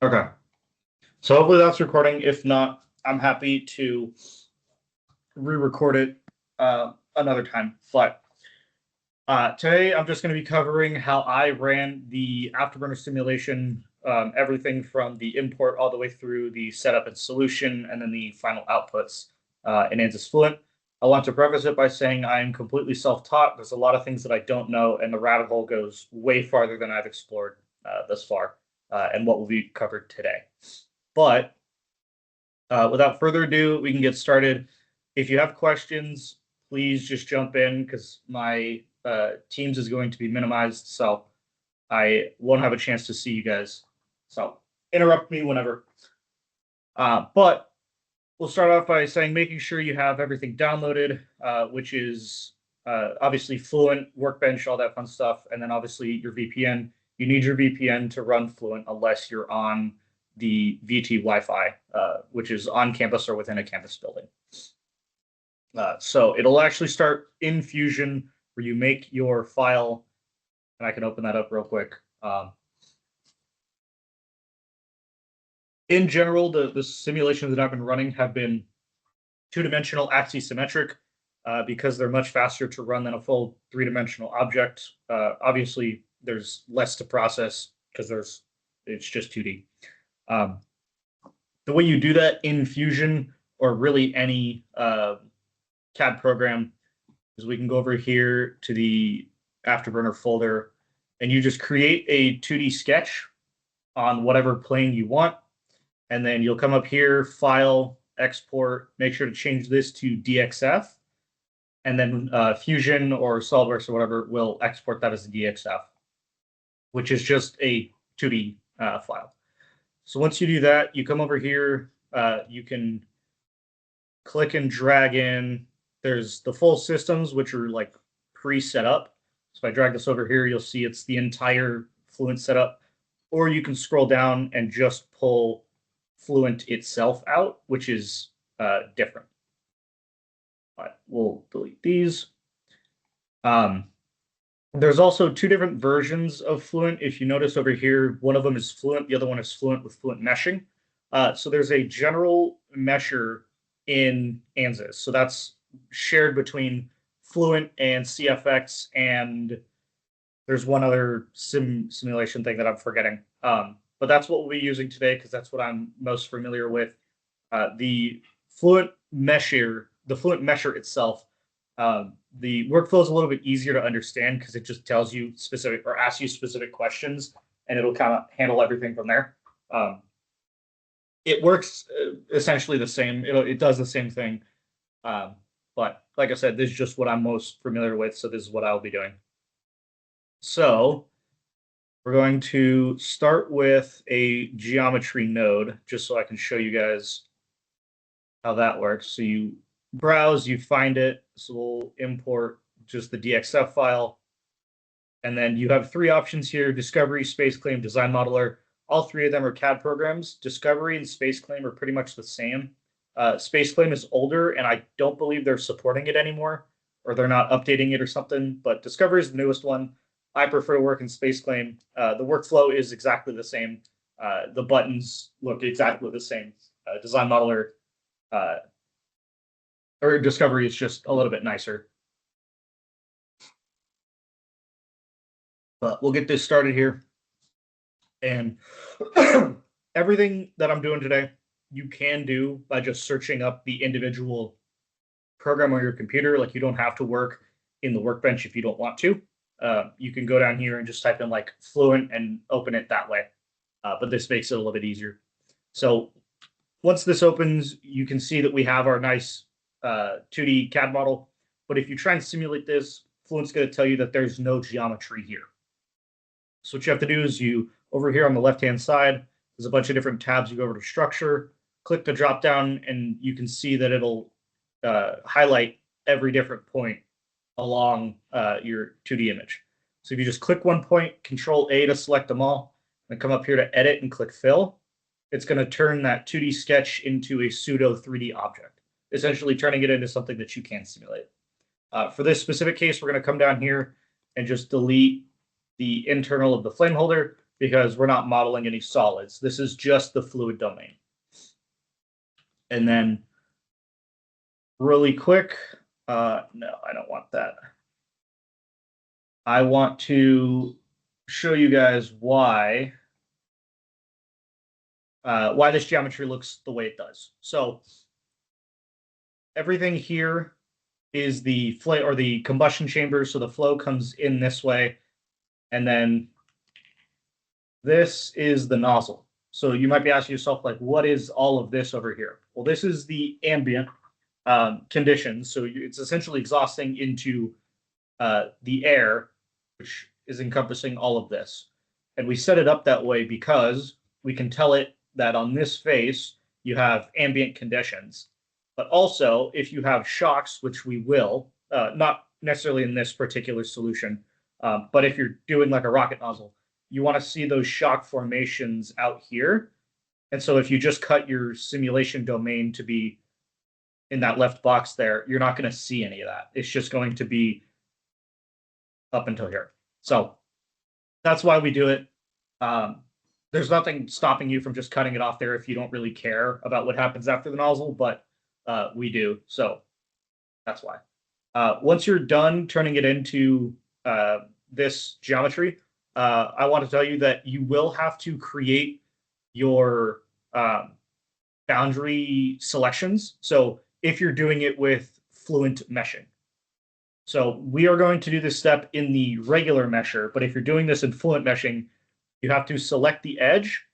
Okay. So hopefully that's recording. If not, I'm happy to re-record it another time. But today I'm just going to be covering how I ran the afterburner simulation, everything from the import all the way through the setup and solution, and then the final outputs in Ansys Fluent. I want to preface it by saying I'm completely self-taught. There's a lot of things that I don't know, and the rabbit hole goes way farther than I've explored thus far, and what will be covered today. But without further ado, we can get started. If you have questions, please just jump in because my Teams is going to be minimized, so I won't have a chance to see you guys. So interrupt me whenever. But we'll start off by saying making sure you have everything downloaded, which is obviously Fluent, Workbench, all that fun stuff, and then obviously your VPN. You need your VPN to run Fluent unless you're on the VT Wi-Fi, which is on campus or within a campus building. So it'll actually start in Fusion where you make your file, and I can open that up real quick. In general, the simulations that I've been running have been two-dimensional Axisymmetric because they're much faster to run than a full three-dimensional object. Obviously, there's less to process because it's just 2D. The way you do that in Fusion or really any CAD program is we can go over here to the afterburner folder and you just create a 2D sketch on whatever plane you want. And then you'll come up here, File, Export, make sure to change this to DXF. And then Fusion or SolidWorks or whatever will export that as a DXF, which is just a 2D file. So once you do that, you come over here, you can click and drag in. There's the full systems, which are like pre-set up. So if I drag this over here, you'll see it's the entire Fluent setup. Or you can scroll down and just pull Fluent itself out, which is different. But we'll delete these. There's also two different versions of Fluent. If you notice over here, one of them is Fluent, the other one is Fluent with Fluent meshing. So there's a general mesher in Ansys. So that's shared between Fluent and CFX, and there's one other simulation thing that I'm forgetting. But that's what we'll be using today because that's what I'm most familiar with. The Fluent mesher itself, the workflow is a little bit easier to understand because it just tells you specific or asks you specific questions, and it'll kind of handle everything from there. It works essentially the same. It does the same thing. But like I said, this is just what I'm most familiar with, so this is what I'll be doing. So we're going to start with a geometry node, just so I can show you guys how that works. So you browse, you find it. So we'll import just the DXF file. And then you have three options here: Discovery, Space Claim, Design Modeler. All three of them are CAD programs. Discovery and Space Claim are pretty much the same. Space Claim is older, and I don't believe they're supporting it anymore, or they're not updating it or something. But Discovery is the newest one. I prefer to work in Space Claim. The workflow is exactly the same. The buttons look exactly the same. Design Modeler or Discovery is just a little bit nicer. But we'll get this started here. And everything that I'm doing today, you can do by just searching up the individual program on your computer. Like, you don't have to work in the Workbench if you don't want to. You can go down here and just type in like Fluent and open it that way. But this makes it a little bit easier. So once this opens, you can see that we have our nice 2D CAD model. But if you try and simulate this, Fluent's going to tell you that there's no geometry here. So what you have to do is over here on the left-hand side, there's a bunch of different tabs. You go over to Structure, click the drop down, and you can see that it'll highlight every different point along your 2D image. So if you just click one point, Control A to select them all, and come up here to Edit and click Fill, it's going to turn that 2D sketch into a pseudo 3D object, essentially turning it into something that you can simulate. For this specific case, we're going to come down here and just delete the internal of the flame holder. because we're not modeling any solids. This is just the fluid domain. And then really quick, no, I don't want that. I want to show you guys why this geometry looks the way it does. So everything here is the flame or the combustion chamber. So the flow comes in this way, and then this is the nozzle. So you might be asking yourself, like, what is all of this over here? Well, this is the ambient conditions. So it's essentially exhausting into the air, which is encompassing all of this. And we set it up that way because we can tell it that on this face, you have ambient conditions. But also, if you have shocks, which we will, not necessarily in this particular solution, but if you're doing like a rocket nozzle, you want to see those shock formations out here. And so if you just cut your simulation domain to be in that left box there, you're not going to see any of that. It's just going to be up until here. So that's why we do it. There's nothing stopping you from just cutting it off there if you don't really care about what happens after the nozzle, but we do. So that's why. Once you're done turning it into this geometry, I want to tell you that you will have to create your boundary selections. So if you're doing it with Fluent meshing. So we are going to do this step in the regular mesher, but if you're doing this in Fluent meshing, you have to select the edge,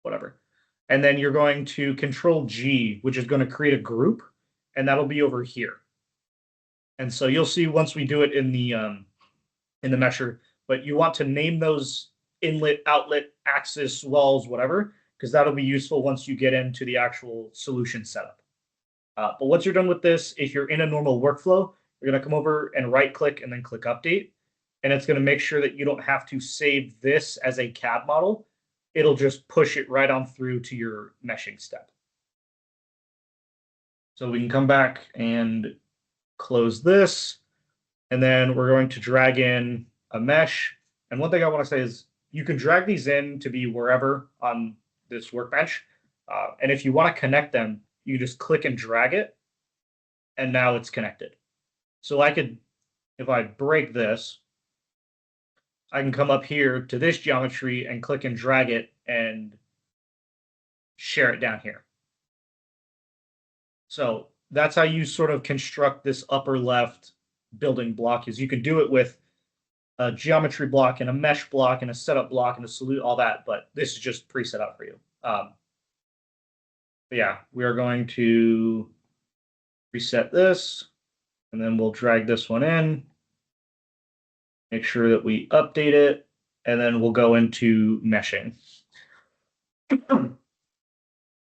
whatever. And then you're going to Control G, which is going to create a group, and that'll be over here. And so you'll see once we do it in the mesher, but you want to name those inlet, outlet, axis, walls, whatever, because that'll be useful once you get into the actual solution setup. But once you're done with this, if you're in a normal workflow, you're going to come over and right-click and then click Update. And it's going to make sure that you don't have to save this as a CAD model. It'll just push it right on through to your meshing step. So we can come back and close this. And then we're going to drag in a mesh. And one thing I want to say is you can drag these in to be wherever on this workbench. And if you want to connect them, you just click and drag it. And now it's connected. So I could, if I break this, I can come up here to this geometry and click and drag it and share it down here. So that's how you sort of construct this upper left building block. Is you can do it with a geometry block and a mesh block and a setup block and a solute, all that, but this is just preset up for you. But yeah, we are going to reset this, and then we'll drag this one in. Make sure that we update it, and then we'll go into meshing.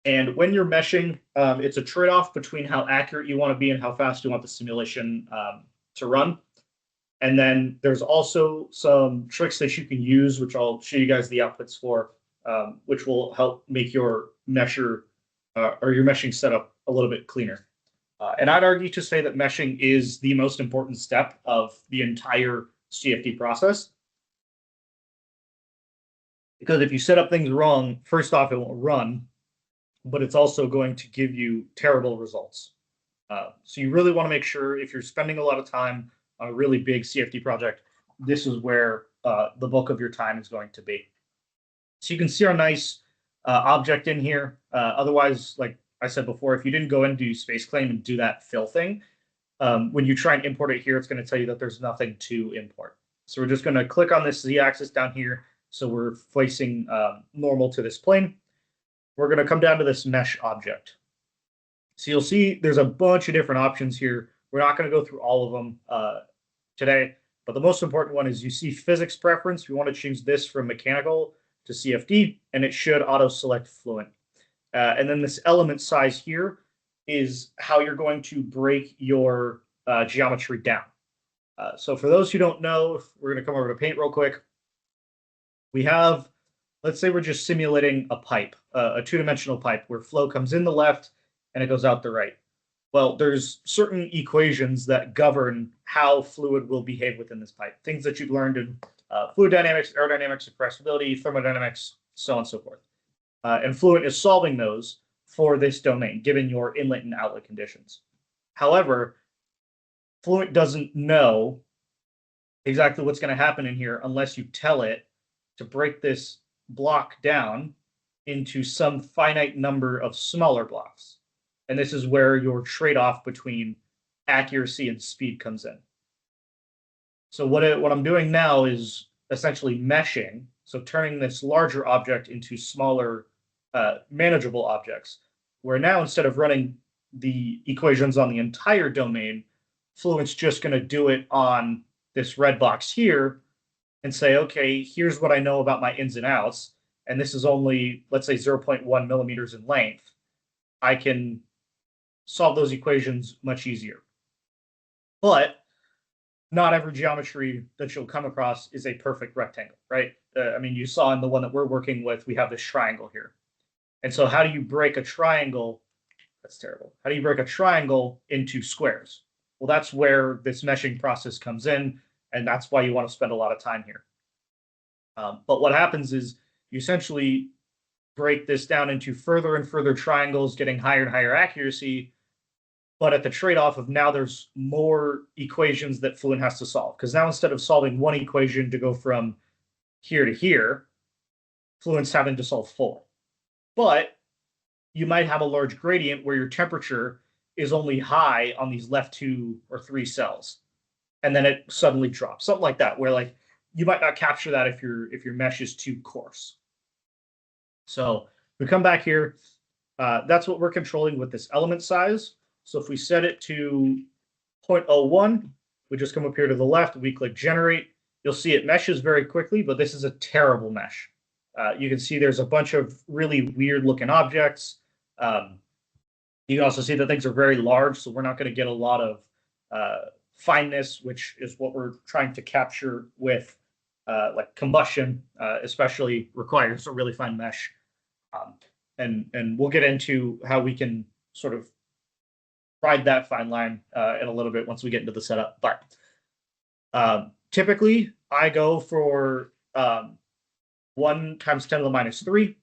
And when you're meshing, it's a trade-off between how accurate you want to be and how fast you want the simulation to run. And then there's also some tricks that you can use, which I'll show you guys the outputs for, which will help make your mesher or your meshing setup a little bit cleaner. And I'd argue to say that meshing is the most important step of the entire CFD process. Because if you set up things wrong, first off, it won't run, but it's also going to give you terrible results. So you really want to make sure if you're spending a lot of time on a really big CFD project, this is where the bulk of your time is going to be. So you can see our nice object in here. Otherwise, like I said before, if you didn't go into Space Claim and do that fill thing, when you try and import it here, it's going to tell you that there's nothing to import. So we're just going to click on this Z-axis down here. So we're facing normal to this plane. We're going to come down to this mesh object. So you'll see there's a bunch of different options here. We're not going to go through all of them today, but the most important one is you see physics preference. We want to choose this from mechanical to CFD, and it should auto-select Fluent. And then this element size here is how you're going to break your geometry down. So for those who don't know, we're going to come over to Paint real quick. We have, let's say we're just simulating a pipe, a two-dimensional pipe where flow comes in the left and it goes out the right. Well, there's certain equations that govern how fluid will behave within this pipe. Things that you've learned in fluid dynamics, aerodynamics, compressibility, thermodynamics, so on and so forth. And Fluent is solving those for this domain, given your inlet and outlet conditions. However, Fluent doesn't know exactly what's going to happen in here unless you tell it to break this block down into some finite number of smaller blocks. And this is where your trade-off between accuracy and speed comes in. So what I'm doing now is essentially meshing, so turning this larger object into smaller, manageable objects, where now instead of running the equations on the entire domain, Fluent's just going to do it on this red box here and say, okay, here's what I know about my ins and outs, and this is only, let's say, 0.1 millimeters in length. I can solve those equations much easier. But not every geometry that you'll come across is a perfect rectangle, right? I mean, you saw in the one that we're working with, we have this triangle here. And so how do you break a triangle? That's terrible. How do you break a triangle into squares? Well, that's where this meshing process comes in, and that's why you want to spend a lot of time here. But what happens is you essentially break this down into further and further triangles, getting higher and higher accuracy, but at the trade-off of now there's more equations that Fluent has to solve. Because now instead of solving one equation to go from here to here, Fluent's having to solve 4. But you might have a large gradient where your temperature is only high on these left 2 or 3 cells, and then it suddenly drops, something like that, where like you might not capture that if your mesh is too coarse. So we come back here. That's what we're controlling with this element size. So if we set it to 0.01, we just come up here to the left, we click generate. You'll see it meshes very quickly, but this is a terrible mesh. You can see there's a bunch of really weird looking objects. You can also see that things are very large, so we're not going to get a lot of fineness, which is what we're trying to capture with like combustion, especially requires a really fine mesh. And we'll get into how we can sort of ride that fine line in a little bit once we get into the setup. But typically, I go for 1 times 10 to the minus 3.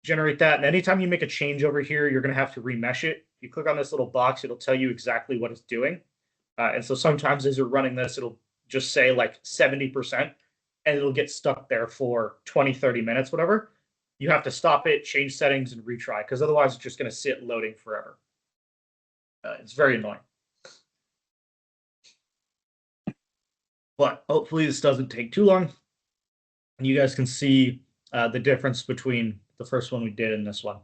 Generate that, and anytime you make a change over here, you're going to have to remesh it. If you click on this little box, it'll tell you exactly what it's doing. And so sometimes as you're running this, it'll just say like 70%, and it'll get stuck there for 20, 30 minutes, whatever. You have to stop it, change settings, and retry, because otherwise it's just going to sit loading forever. It's very annoying. But hopefully this doesn't take too long. And you guys can see the difference between the first one we did and this one.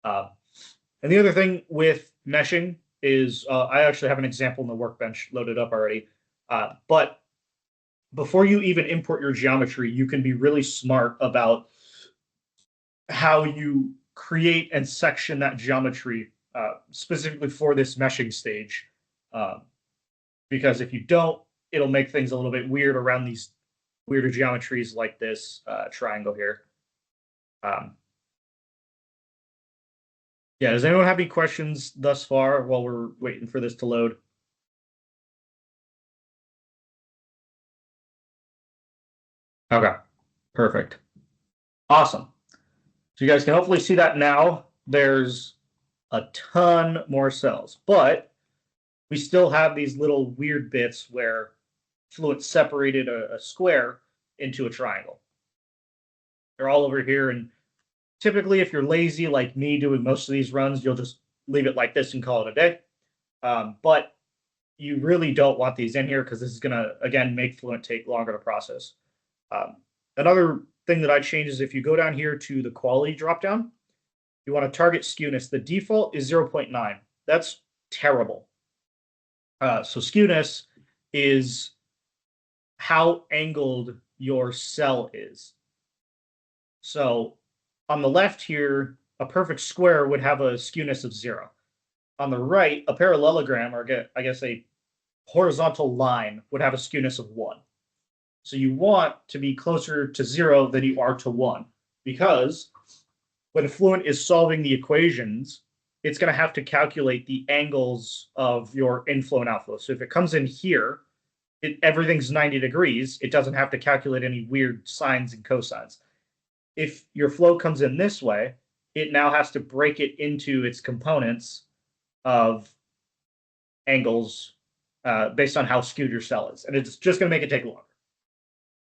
And the other thing with meshing is I actually have an example in the workbench loaded up already. But before you even import your geometry, you can be really smart about how you create and section that geometry specifically for this meshing stage. Because if you don't, it'll make things a little bit weird around these weirder geometries like this triangle here. Yeah, does anyone have any questions thus far while we're waiting for this to load? Okay, perfect. Awesome. So you guys can hopefully see that now. There's a ton more cells, but we still have these little weird bits where Fluent separated a square into a triangle. They're all over here, and typically if you're lazy like me doing most of these runs, you'll just leave it like this and call it a day. But you really don't want these in here because this is going to, again, make Fluent take longer to process. Another thing that I change is if you go down here to the quality dropdown, you want to target skewness. The default is 0.9. That's terrible. So skewness is how angled your cell is. So on the left here, a perfect square would have a skewness of 0. On the right, a parallelogram, or I guess a horizontal line, would have a skewness of 1. So you want to be closer to 0 than you are to 1, because when Fluent is solving the equations, it's going to have to calculate the angles of your inflow and outflow. So if it comes in here, everything's 90 degrees. It doesn't have to calculate any weird sines and cosines. If your flow comes in this way, it now has to break it into its components of angles based on how skewed your cell is. And it's just going to make it take longer.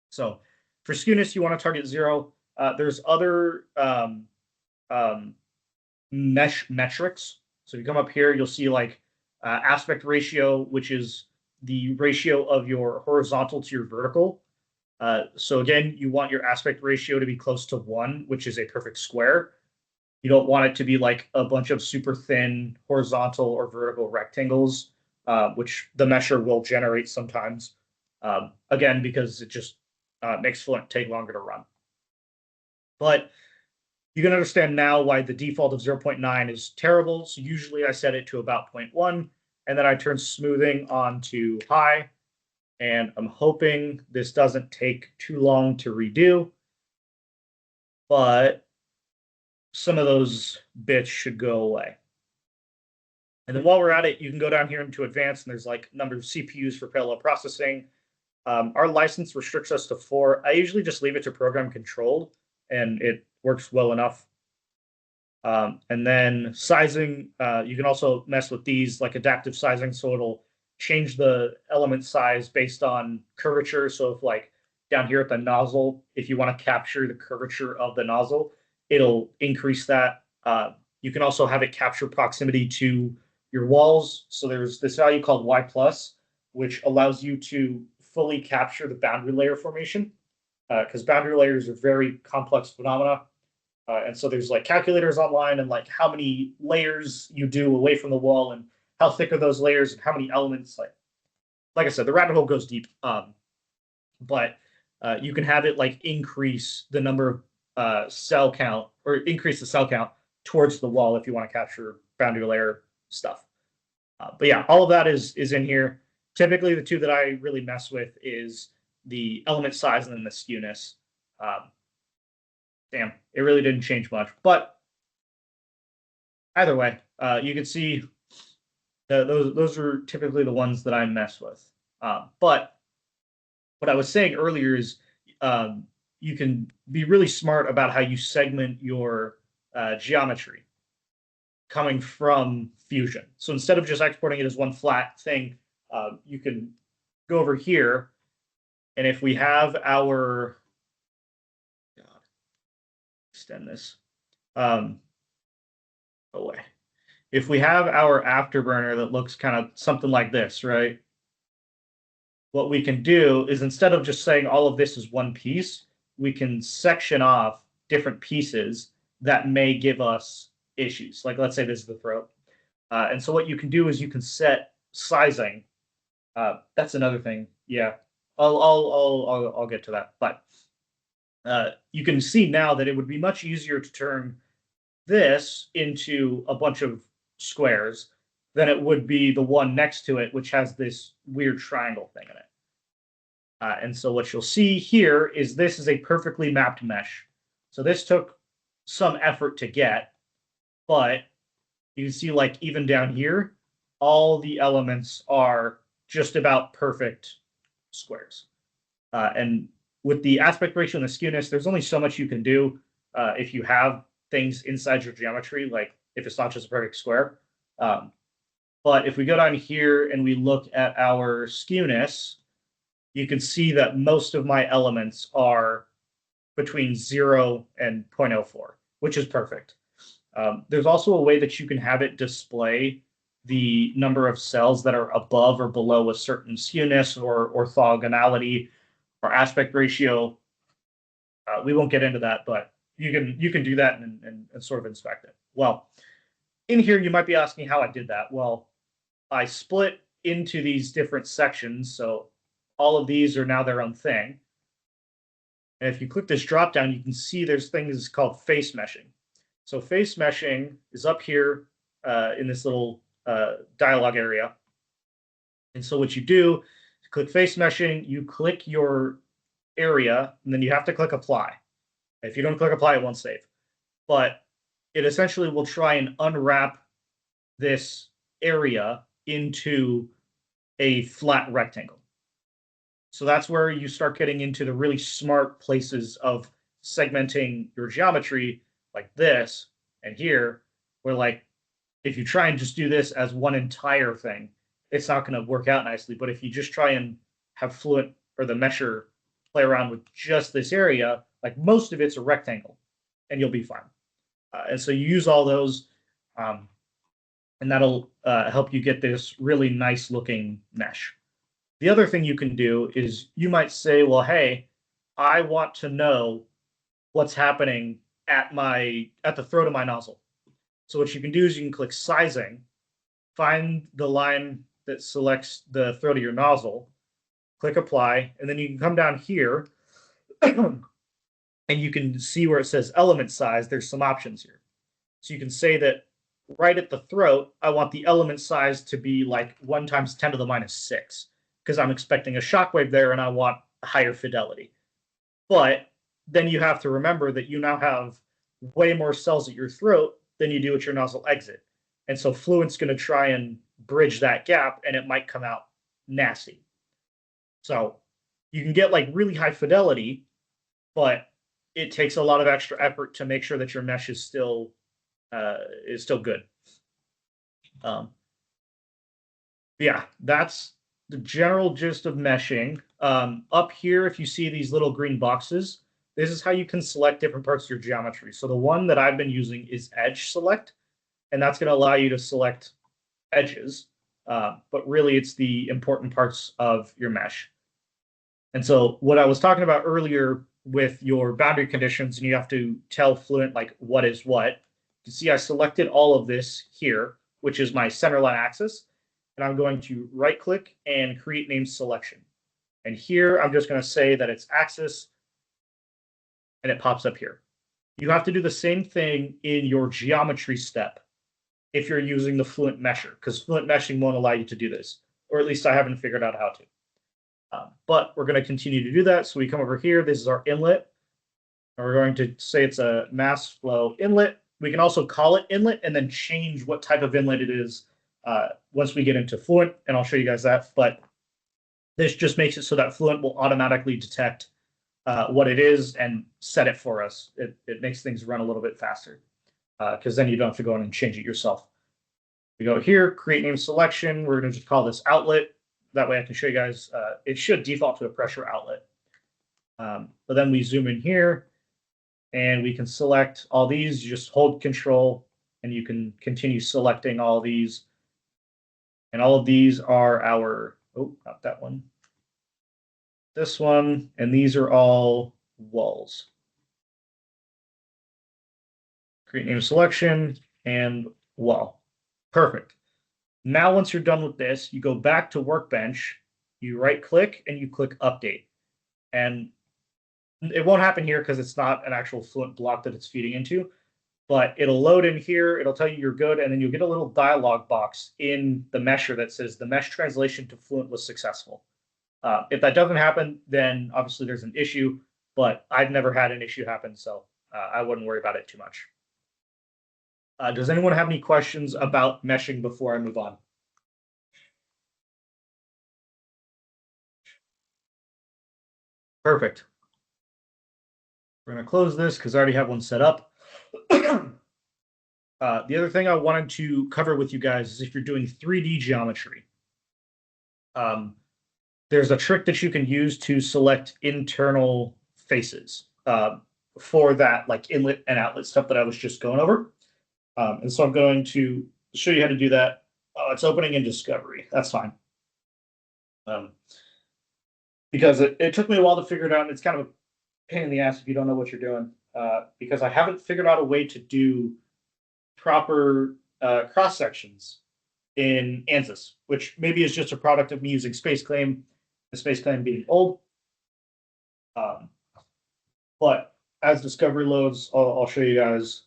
So for skewness, you want to target 0. There's other mesh metrics. So if you come up here, you'll see like aspect ratio, which is the ratio of your horizontal to your vertical. So again, you want your aspect ratio to be close to 1, which is a perfect square. You don't want it to be like a bunch of super thin horizontal or vertical rectangles, which the mesher will generate sometimes. Again, because it just makes Fluent take longer to run. But you can understand now why the default of 0.9 is terrible. So usually I set it to about 0.1, and then I turn smoothing on to high. And I'm hoping this doesn't take too long to redo. But some of those bits should go away. And then while we're at it, you can go down here into advanced, and there's like number of CPUs for parallel processing. Our license restricts us to 4. I usually just leave it to program controlled, and it works well enough. And then sizing, you can also mess with these like adaptive sizing, so it'll change the element size based on curvature. So if like down here at the nozzle, if you want to capture the curvature of the nozzle, it'll increase that. You can also have it capture proximity to your walls. So there's this value called Y+, which allows you to fully capture the boundary layer formation, because boundary layers are very complex phenomena. And so there's like calculators online and like how many layers you do away from the wall and how thick are those layers and how many elements. Like I said, the rabbit hole goes deep. But you can have it like increase the number of cell count or increase the cell count towards the wall if you want to capture boundary layer stuff. But yeah, all of that is in here. Typically, the two that I really mess with is the element size and then the skewness. Damn, it really didn't change much. But either way, you can see those are typically the ones that I mess with. But what I was saying earlier is you can be really smart about how you segment your geometry coming from Fusion. So instead of just exporting it as one flat thing, you can go over here, and if we have our extend this away. If we have our afterburner that looks kind of something like this, right? What we can do is instead of just saying all of this is one piece, we can section off different pieces that may give us issues. Like let's say this is the throat. And so what you can do is you can set sizing. That's another thing. Yeah, I'll get to that. But you can see now that it would be much easier to turn this into a bunch of squares than it would be the one next to it, which has this weird triangle thing in it. And so what you'll see here is this is a perfectly mapped mesh. So this took some effort to get, but you can see like even down here, all the elements are just about perfect squares. And with the aspect ratio and the skewness, there's only so much you can do if you have things inside your geometry, like if it's not just a perfect square. But if we go down here and we look at our skewness, you can see that most of my elements are between 0 and 0.04, which is perfect. There's also a way that you can have it display the number of cells that are above or below a certain skewness or orthogonality or aspect ratio. We won't get into that, but you can do that and sort of inspect it. Well, in here, you might be asking how I did that. Well, I split into these different sections. So all of these are now their own thing. And if you click this drop down, you can see there's things called face meshing. So face meshing is up here in this little dialog area. And so what you do, click face meshing, you click your area, and then you have to click apply. If you don't click apply, it won't save. But it essentially will try and unwrap this area into a flat rectangle. So that's where you start getting into the really smart places of segmenting your geometry like this and here, where like if you try and just do this as one entire thing, it's not going to work out nicely. But if you just try and have Fluent or the mesher play around with just this area, like most of it's a rectangle, and you'll be fine. And so you use all those, and that'll help you get this really nice looking mesh. The other thing you can do is you might say, well, hey, I want to know what's happening at the throat of my nozzle. So what you can do is you can click sizing, find the line that selects the throat of your nozzle, click apply, and then you can come down here and you can see where it says element size. There's some options here. So you can say that right at the throat, I want the element size to be like 1 times 10 to the minus 6 because I'm expecting a shockwave there and I want higher fidelity. But then you have to remember that you now have way more cells at your throat than you do at your nozzle exit. And so Fluent's going to try and bridge that gap and it might come out nasty. So you can get like really high fidelity, but it takes a lot of extra effort to make sure that your mesh is still good. Yeah, that's the general gist of meshing. Up here, if you see these little green boxes, this is how you can select different parts of your geometry. So the one that I've been using is edge select, and that's going to allow you to select edges. But really, it's the important parts of your mesh. And so what I was talking about earlier with your boundary conditions, and you have to tell Fluent like what is what. You see, I selected all of this here, which is my centerline axis. And I'm going to right click and create name selection. And here I'm just going to say that it's axis and it pops up here. You have to do the same thing in your geometry step if you're using the Fluent mesher, because Fluent meshing won't allow you to do this, or at least I haven't figured out how to. But we're going to continue to do that. So we come over here. This is our inlet. And we're going to say it's a mass flow inlet. We can also call it inlet and then change what type of inlet it is once we get into Fluent, and I'll show you guys that. But this just makes it so that Fluent will automatically detect what it is and set it for us. It makes things run a little bit faster because then you don't have to go in and change it yourself. We go here, create name selection. We're going to just call this outlet. That way I can show you guys. It should default to a pressure outlet. But then we zoom in here and we can select all these. You just hold control and you can continue selecting all these. And all of these are our, oh, not that one. This one, and these are all walls. Create name selection and wall. Perfect. Now, once you're done with this, you go back to Workbench, you right click and you click update. And it won't happen here because it's not an actual Fluent block that it's feeding into, but it'll load in here. It'll tell you you're good. And then you'll get a little dialog box in the mesher that says the mesh translation to Fluent was successful. If that doesn't happen, then obviously there's an issue, but I've never had an issue happen, so I wouldn't worry about it too much. Does anyone have any questions about meshing before I move on? Perfect. We're going to close this because I already have one set up. The other thing I wanted to cover with you guys is if you're doing 3D geometry, there's a trick that you can use to select internal faces for that like inlet and outlet stuff that I was just going over. And so I'm going to show you how to do that. Oh, it's opening in Discovery. That's fine. Because it took me a while to figure it out. And it's kind of a pain in the ass if you don't know what you're doing. Because I haven't figured out a way to do proper cross sections in Ansys, which maybe is just a product of me using Space Claim, the Space Claim being old. But as Discovery loads, I'll show you guys.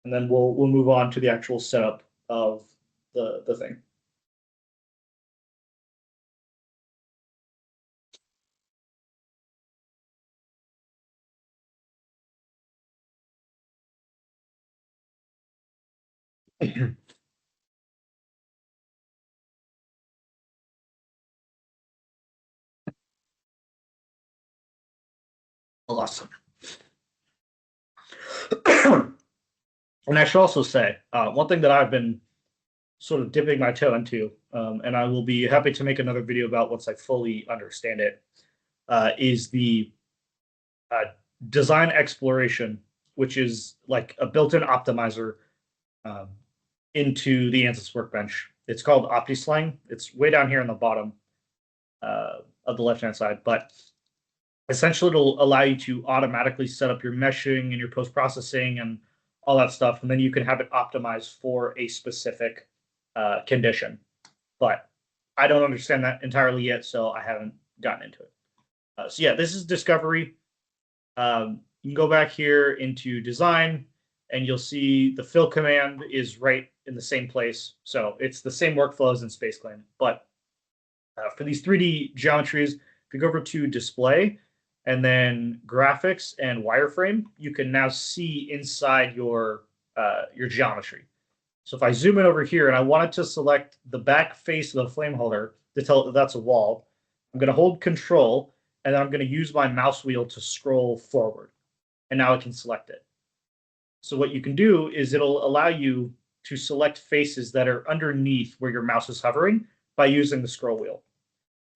And then we'll move on to the actual setup of the thing. Awesome. And I should also say, one thing that I've been sort of dipping my toe into, and I will be happy to make another video about once I fully understand it, is the uh, design exploration, which is like a built-in optimizer um, into the Ansys workbench. It's called OptiSlang. It's way down here in the bottom of the left-hand side, but essentially it'll allow you to automatically set up your meshing and your post-processing and all that stuff, and then you can have it optimized for a specific condition. But I don't understand that entirely yet, so I haven't gotten into it. So yeah, this is discovery. You can go back here into design, and you'll see the fill command is right in the same place. So it's the same workflow as in SpaceClaim. But for these 3D geometries, if you go over to display and then graphics and wireframe, you can now see inside your geometry. So if I zoom in over here and I wanted to select the back face of the flame holder to tell it that that's a wall, I'm going to hold Control, and then I'm going to use my mouse wheel to scroll forward. And now I can select it. So what you can do is it'll allow you to select faces that are underneath where your mouse is hovering by using the scroll wheel.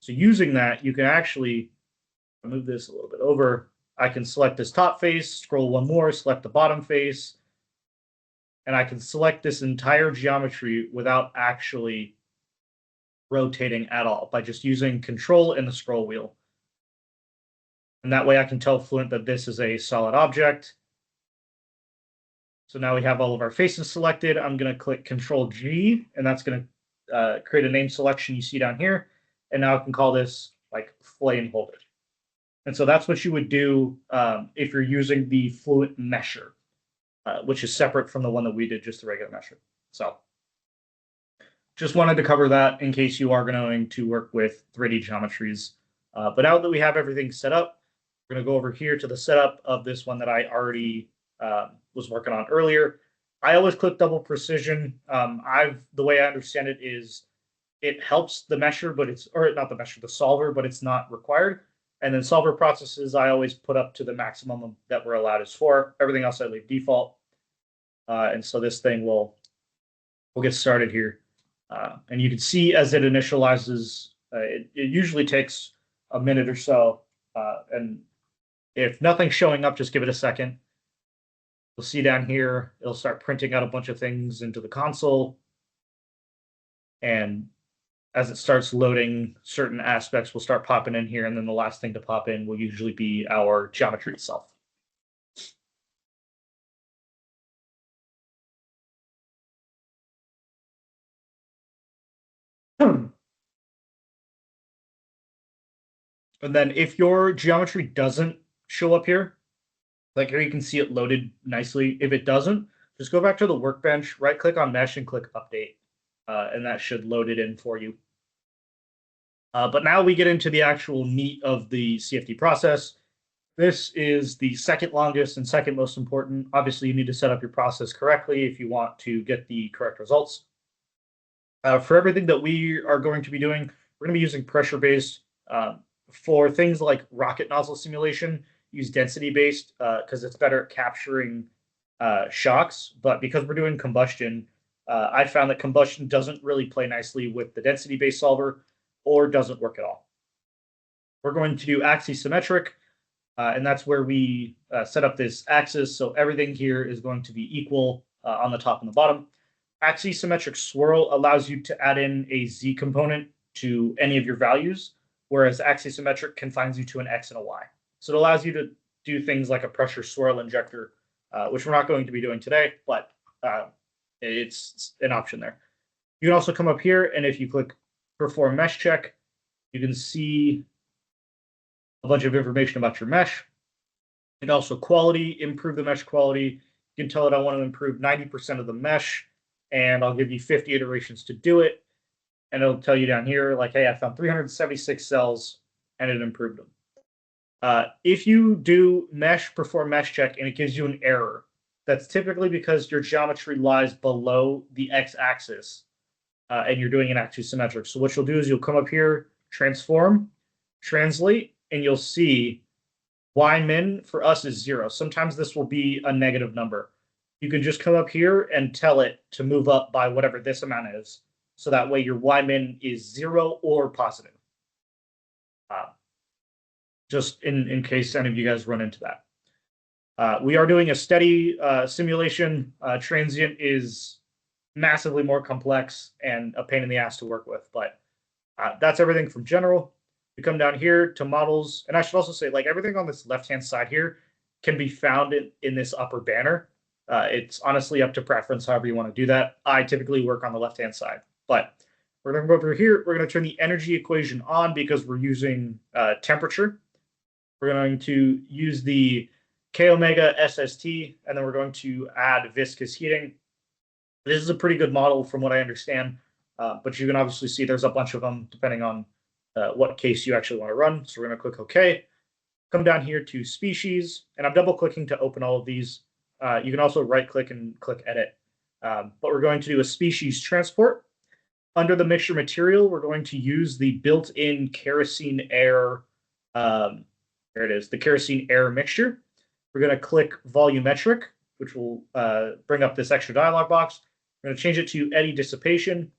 So using that, you can actually move this a little bit over. I can select this top face, scroll one more, select the bottom face, and I can select this entire geometry without actually rotating at all by just using Control and the scroll wheel. And that way I can tell Fluent that this is a solid object. So now we have all of our faces selected. I'm going to click Control G, and that's going to create a name selection you see down here. And now I can call this like flame holder. And so that's what you would do if you're using the Fluent mesher, which is separate from the one that we did, just the regular mesher. So just wanted to cover that in case you are going to work with 3D geometries. But now that we have everything set up, we're going to go over here to the setup of this one that I already was working on earlier. I always click double precision. The way I understand it is it helps the mesher, but it's, or not the mesher, the solver, but it's not required. And then solver processes, I always put up to the maximum that we're allowed is 4. Everything else I leave default. And so this thing we'll get started here. And you can see as it initializes, it usually takes a minute or so. And if nothing's showing up, just give it a second. You'll see down here, it'll start printing out a bunch of things into the console. And as it starts loading, certain aspects will start popping in here. And then the last thing to pop in will usually be our geometry itself. And then if your geometry doesn't show up here, like here you can see it loaded nicely. If it doesn't, just go back to the workbench, right click on mesh and click update. And that should load it in for you. But now we get into the actual meat of the CFD process. This is the second longest and second most important. Obviously, you need to set up your process correctly if you want to get the correct results. For everything that we are going to be doing, we're going to be using pressure-based. For things like rocket nozzle simulation, use density-based because it's better at capturing shocks. But because we're doing combustion, I found that combustion doesn't really play nicely with the density-based solver or doesn't work at all. We're going to do Axisymmetric, and that's where we set up this axis. So everything here is going to be equal on the top and the bottom. Axisymmetric swirl allows you to add in a Z component to any of your values, whereas Axisymmetric confines you to an X and a Y. So it allows you to do things like a pressure swirl injector, which we're not going to be doing today, but it's an option there. You can also come up here, and if you click Perform Mesh Check, you can see a bunch of information about your mesh. And also quality, improve the mesh quality. You can tell it I want to improve 90% of the mesh, and I'll give you 50 iterations to do it. And it'll tell you down here, like, hey, I found 376 cells, and it improved them. If you do perform mesh check, and it gives you an error, that's typically because your geometry lies below the x-axis, and you're doing an axisymmetric. So what you'll do is you'll come up here, transform, translate, and you'll see Y min for us is 0. Sometimes this will be a negative number. You can just come up here and tell it to move up by whatever this amount is. So that way your Y min is 0 or positive. Just in case any of you guys run into that. We are doing a steady simulation. Transient is massively more complex and a pain in the ass to work with, but that's everything from general. We come down here to models, and I should also say, like, everything on this left-hand side here can be found in this upper banner. It's honestly up to preference, however you want to do that. I typically work on the left-hand side, but we're going to go over here. We're going to turn the energy equation on because we're using temperature. We're going to use the K omega SST, and then we're going to add viscous heating. This is a pretty good model from what I understand, but you can obviously see there's a bunch of them depending on what case you actually want to run. So we're going to click OK. Come down here to species, and I'm double clicking to open all of these. You can also right click and click edit. But we're going to do a species transport. Under the mixture material, we're going to use the built-in kerosene air. There it is, the kerosene air mixture. We're going to click volumetric, which will bring up this extra dialog box. We're going to change it to eddy dissipation. And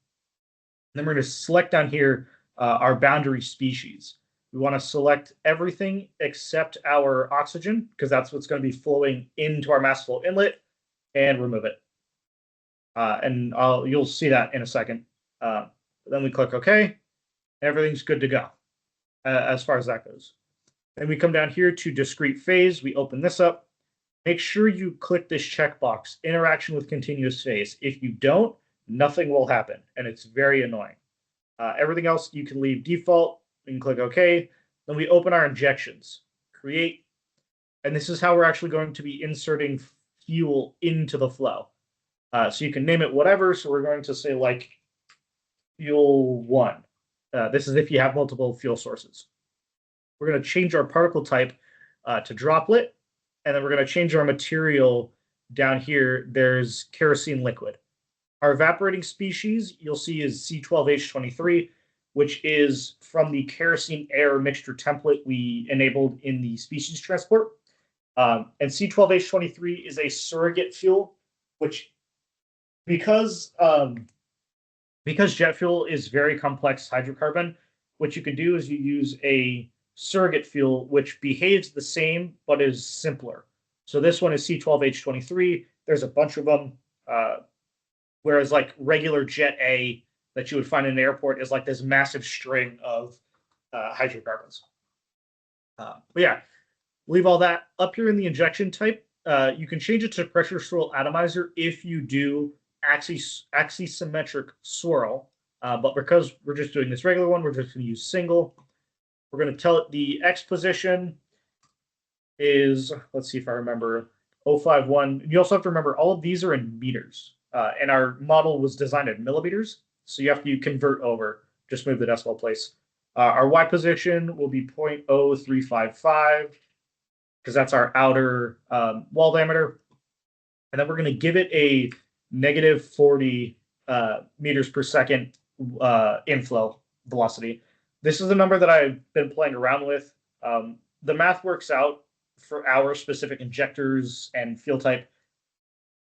then we're going to select down here our boundary species. We want to select everything except our oxygen, because that's what's going to be flowing into our mass flow inlet, and remove it. And you'll see that in a second. Then we click OK. Everything's good to go as far as that goes. Then we come down here to discrete phase. We open this up. Make sure you click this checkbox, interaction with continuous phase. If you don't, nothing will happen, and it's very annoying. Everything else you can leave default. We can click OK. Then we open our injections, create, and this is how we're actually going to be inserting fuel into the flow. So you can name it whatever. So we're going to say like fuel 1. This is if you have multiple fuel sources. We're going to change our particle type to droplet, and then we're going to change our material down here. There's kerosene liquid. Our evaporating species, you'll see, is C12H23, which is from the kerosene air mixture template we enabled in the species transport. And C12H23 is a surrogate fuel, which because jet fuel is very complex hydrocarbon, what you can do is you use a surrogate fuel which behaves the same but is simpler. So this one is C12H23. There's a bunch of them. Whereas like regular Jet A that you would find in an airport is like this massive string of hydrocarbons. But yeah, leave all that up here in the injection type. You can change it to pressure swirl atomizer if you do axisymmetric swirl. But because we're just doing this regular one, we're just going to use single. We're going to tell it the X position is, let's see if I remember, 051. You also have to remember all of these are in meters. And our model was designed in millimeters, so you have to convert over. Just move the decimal place. Our Y position will be 0.0355, because that's our outer wall diameter. And then we're going to give it a negative 40 meters per second inflow velocity. This is a number that I've been playing around with. The math works out for our specific injectors and fuel type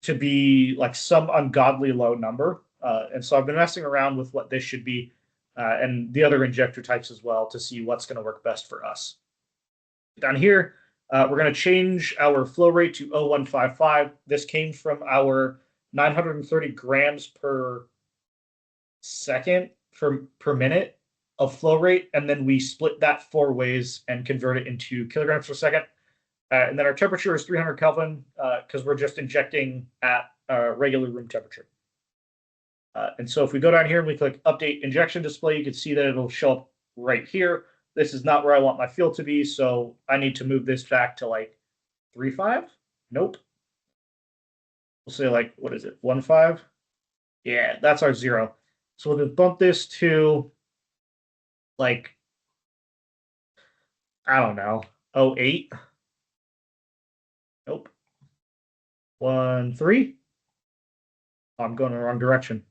to be like some ungodly low number. And so I've been messing around with what this should be and the other injector types as well to see what's going to work best for us. Down here, we're going to change our flow rate to 0.155. This came from our 930 grams per second per minute of flow rate, and then we split that 4 ways and convert it into kilograms per second. And then our temperature is 300 Kelvin because we're just injecting at regular room temperature. And so if we go down here and we click update injection display, you can see that it'll show up right here. This is not where I want my fuel to be, so I need to move this back to like 3.5. Nope. We'll say like, what is it, 1.5? Yeah, that's our 0. So we'll just bump this to like, I don't know, 0.8. Nope. 1.3. Oh, I'm going in the wrong direction.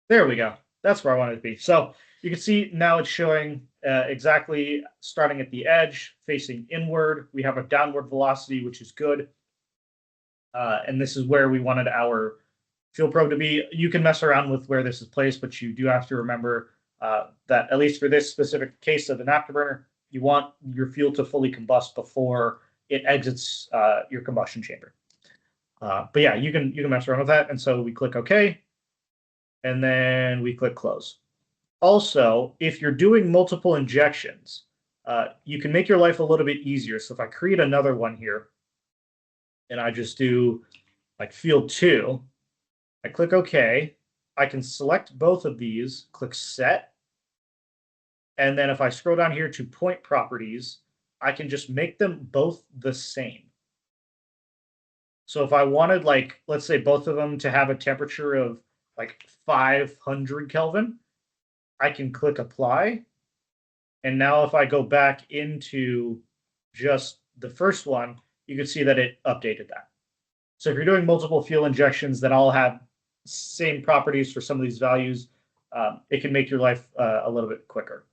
There we go. That's where I wanted to be. So you can see now it's showing exactly starting at the edge, facing inward. We have a downward velocity, which is good. And this is where we wanted our fuel probe to be. You can mess around with where this is placed, but you do have to remember that at least for this specific case of an afterburner, you want your fuel to fully combust before it exits your combustion chamber. But yeah, you can mess around with that. And so we click OK, and then we click close. Also, if you're doing multiple injections, you can make your life a little bit easier. So if I create another one here, and I just do like field 2, I click OK. I can select both of these, click set. And then if I scroll down here to point properties, I can just make them both the same. So if I wanted, like, let's say both of them to have a temperature of like 500 Kelvin, I can click apply. And now if I go back into just the first one, you can see that it updated that. So if you're doing multiple fuel injections that all have same properties for some of these values, it can make your life a little bit quicker.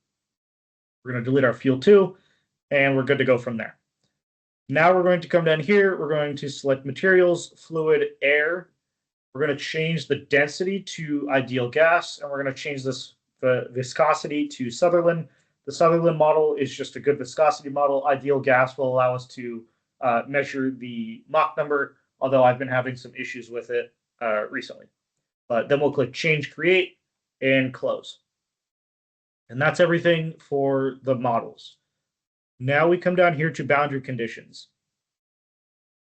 We're going to delete our fuel 2, and we're good to go from there. Now we're going to come down here. We're going to select materials, fluid, air. We're going to change the density to ideal gas, and we're going to change this the viscosity to Sutherland. The Sutherland model is just a good viscosity model. Ideal gas will allow us to measure the Mach number, although I've been having some issues with it recently. But then we'll click Change Create and Close. And that's everything for the models. Now we come down here to boundary conditions.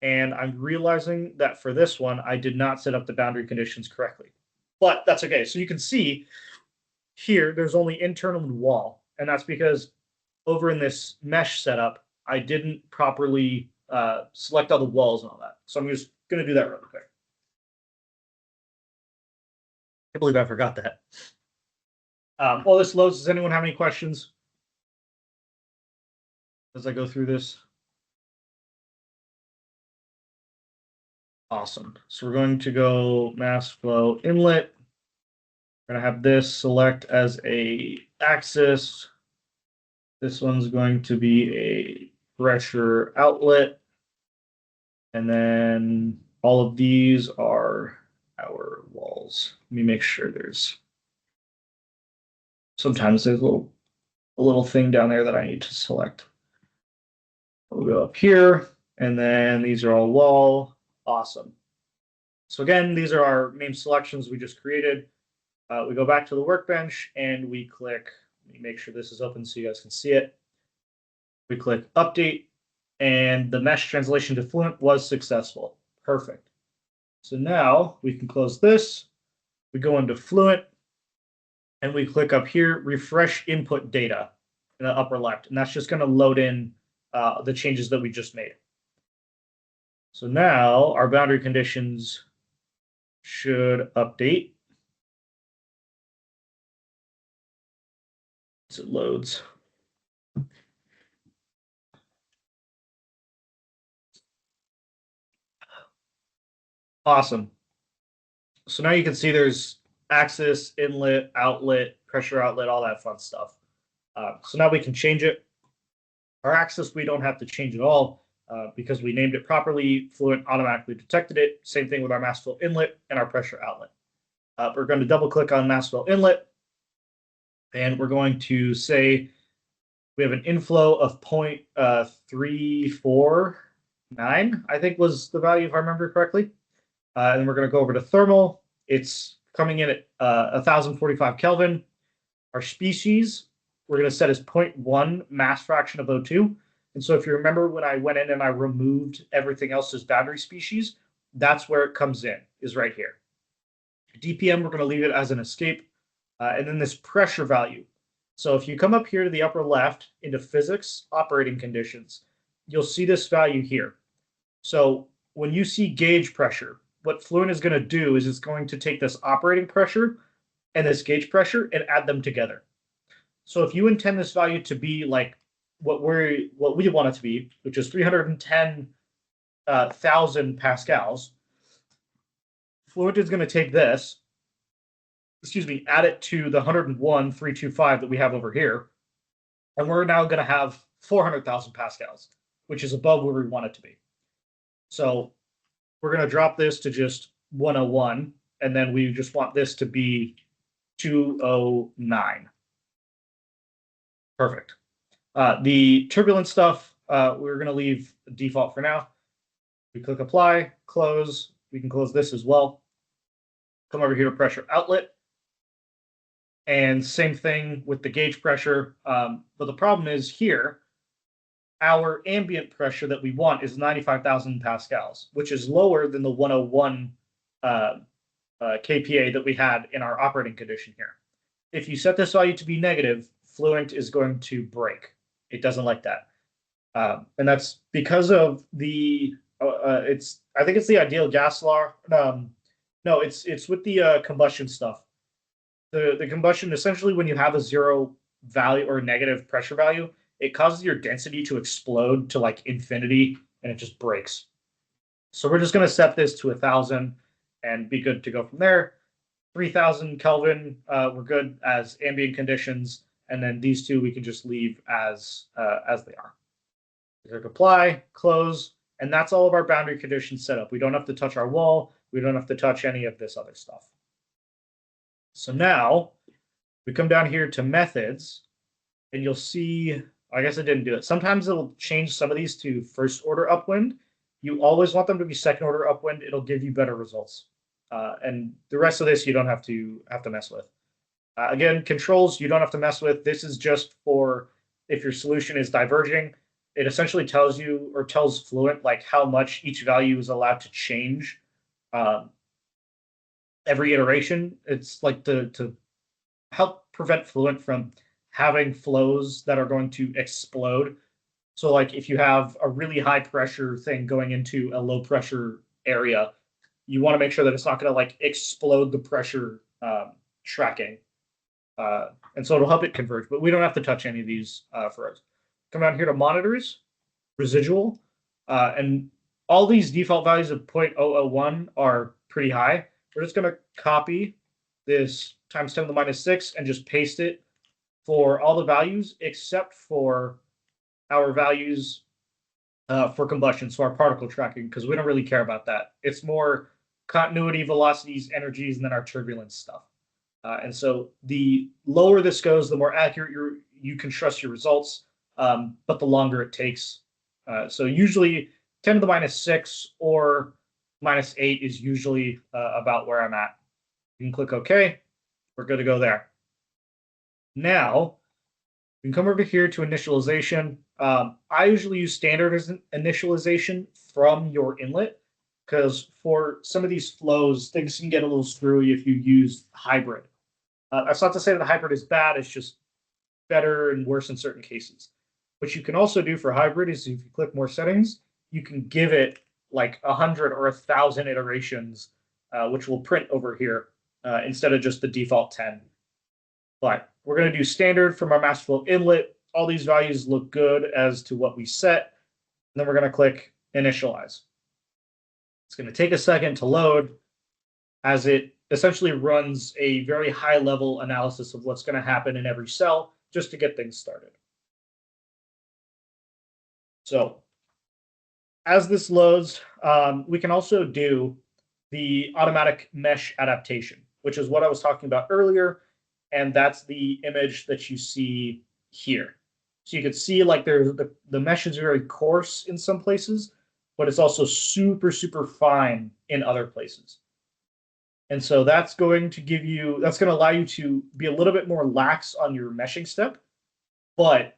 And I'm realizing that for this one, I did not set up the boundary conditions correctly. But that's okay. So you can see here, there's only internal and wall. And that's because over in this mesh setup, I didn't properly select all the walls and all that. So I'm just going to do that real quick. I can't believe I forgot that. While this loads, does anyone have any questions as I go through this? Awesome. So we're going to go mass flow inlet. We're going to have this select as a axis. This one's going to be a pressure outlet. And then all of these are our walls. Let me make sure there's sometimes there's a little thing down there that I need to select. We'll go up here, and then these are all wall. Awesome. So again, these are our main selections we just created. We go back to the workbench and we click, let me make sure this is open so you guys can see it. We click update, and the mesh translation to Fluent was successful. Perfect. So now we can close this. We go into Fluent, and we click up here, refresh input data in the upper left. And that's just going to load in the changes that we just made. So now our boundary conditions should update. As it loads. Awesome. So now you can see there's axis, inlet, outlet, pressure outlet, all that fun stuff. So now we can change it. Our axis, we don't have to change at all because we named it properly. Fluent automatically detected it. Same thing with our mass flow inlet and our pressure outlet. We're going to double click on mass flow inlet, and we're going to say we have an inflow of 0.349, I think was the value if I remember correctly. And we're going to go over to thermal. It's coming in at 1045 Kelvin. Our species, we're going to set as 0.1 mass fraction of O2. And so if you remember when I went in and I removed everything else as boundary species, that's where it comes in, is right here. DPM, we're going to leave it as an escape. And then this pressure value. So if you come up here to the upper left into physics, operating conditions, you'll see this value here. So when you see gauge pressure, what Fluent is going to do is it's going to take this operating pressure and this gauge pressure and add them together. So if you intend this value to be like what we want it to be, which is 310,000 pascals, Fluent is going to take this, add it to the 101,325 that we have over here, And we're now going to have 400,000 pascals, which is above where we want it to be. So we're going to drop this to just 101, and then we just want this to be 209. Perfect. The turbulent stuff, we're going to leave default for now. We click apply, close. We can close this as well. Come over here to pressure outlet. And same thing with the gauge pressure. But the problem is here, our ambient pressure that we want is 95,000 pascals, which is lower than the 101 kPa that we had in our operating condition here. If you set this value to be negative, Fluent is going to break. It doesn't like that. And that's because of the, I think it's the ideal gas law. No, it's with the combustion stuff. The combustion, essentially, when you have a zero value or a negative pressure value, it causes your density to explode to like infinity, and it just breaks. So we're just going to set this to 1,000 and be good to go from there. 3,000 Kelvin, we're good as ambient conditions, and then these two we can just leave as they are. Click apply, close, and that's all of our boundary conditions set up. We don't have to touch our wall. We don't have to touch any of this other stuff. So now we come down here to methods, and you'll see, I guess I didn't do it. Sometimes it'll change some of these to first order upwind. You always want them to be second order upwind. It'll give you better results. And the rest of this you don't have to mess with. Again, controls you don't have to mess with. This is just for if your solution is diverging. It essentially tells you or tells Fluent like how much each value is allowed to change every iteration. It's like to help prevent Fluent from having flows that are going to explode. So like if you have a really high pressure thing going into a low pressure area, you want to make sure that it's not going to like explode the pressure tracking. And so it'll help it converge, but we don't have to touch any of these for us. Come down here to monitors, residual, and all these default values of 0.001 are pretty high. We're just going to copy this times 10 to the minus 6 and just paste it for all the values except for our values for combustion, so our particle tracking, because we don't really care about that. It's more continuity, velocities, energies, and then our turbulence stuff. And so the lower this goes, the more accurate you can trust your results, but the longer it takes. So usually 10 to the minus 6 or minus 8 is usually about where I'm at. You can click OK. We're good to go there. Now, we can come over here to initialization. I usually use standard as initialization from your inlet, because for some of these flows, things can get a little screwy if you use hybrid. That's not to say that the hybrid is bad. It's just better and worse in certain cases. What you can also do for hybrid is if you click more settings, you can give it like 100 or 1,000 iterations, which will print over here instead of just the default 10. But we're going to do standard from our master flow inlet. All these values look good as to what we set. And then we're going to click initialize. It's going to take a second to load as it essentially runs a very high level analysis of what's going to happen in every cell just to get things started. So as this loads, we can also do the automatic mesh adaptation, which is what I was talking about earlier. And that's the image that you see here. So you can see like the mesh is very coarse in some places, but it's also super, super fine in other places. And so that's going to allow you to be a little bit more lax on your meshing step, but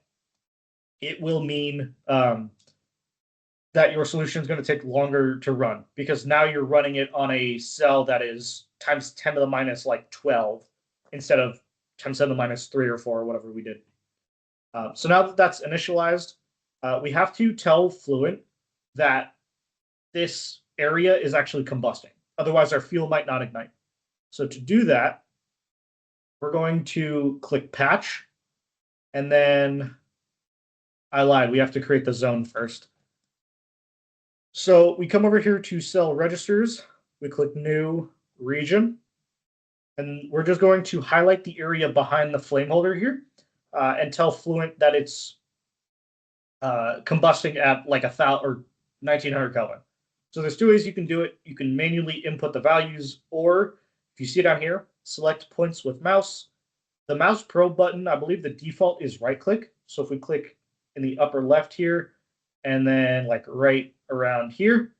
it will mean that your solution is going to take longer to run, because now you're running it on a cell that is times 10 to the minus like 12 instead of times 10 to the minus 3 or 4 or whatever we did. So now that that's initialized, we have to tell Fluent that this area is actually combusting. Otherwise, our fuel might not ignite. So to do that, we're going to click patch, and then I lied. We have to create the zone first. So we come over here to cell registers. We click new region, and we're just going to highlight the area behind the flame holder here. and tell Fluent that it's combusting at like 1,000 or 1900 Kelvin. So there's two ways you can do it. You can manually input the values, or if you see down here, select points with mouse. The mouse probe button, I believe the default is right click. So if we click in the upper left here, and then like right around here,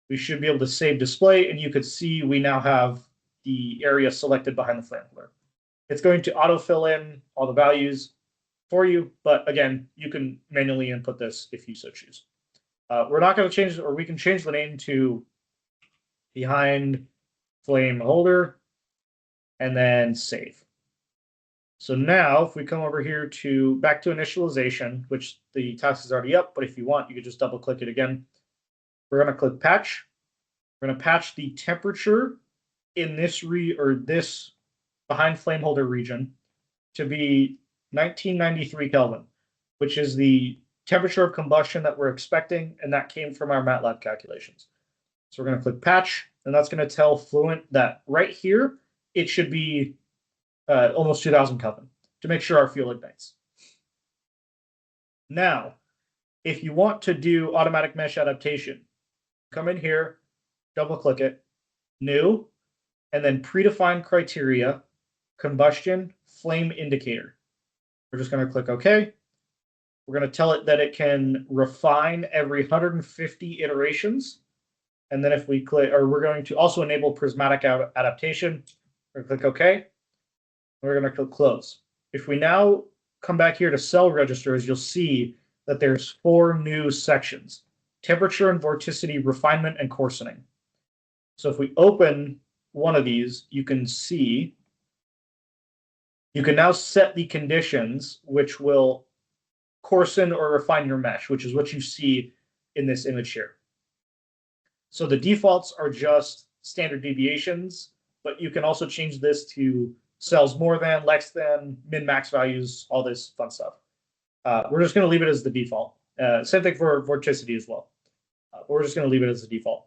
we should be able to save display, and you could see we now have the area selected behind the flame holder. It's going to autofill in all the values for you, but again, you can manually input this if you so choose. We're not going to change, or we can change the name to behind flame holder and then save. So now if we come over here to back to initialization, which the task is already up, but if you want, you could just double click it again. We're going to click patch. We're going to patch the temperature in this this behind flame holder region to be 1993 Kelvin, which is the temperature of combustion that we're expecting, and that came from our MATLAB calculations. So we're going to click patch, and that's going to tell Fluent that right here, it should be almost 2000 Kelvin to make sure our fuel ignites. Now, if you want to do automatic mesh adaptation, come in here, double click it, new, and then predefined criteria, combustion, flame indicator. We're just going to click OK. We're going to tell it that it can refine every 150 iterations. And then if we click, or we're going to also enable prismatic adaptation. We're going to click OK. We're going to click close. If we now come back here to cell registers, you'll see that there's 4 new sections: temperature and vorticity, refinement, and coarsening. So if we open one of these, you can see you can now set the conditions which will coarsen or refine your mesh, which is what you see in this image here. So the defaults are just standard deviations, but you can also change this to cells more than, less than, min, max values, all this fun stuff. We're just going to leave it as the default. Same thing for vorticity as well. We're just going to leave it as the default.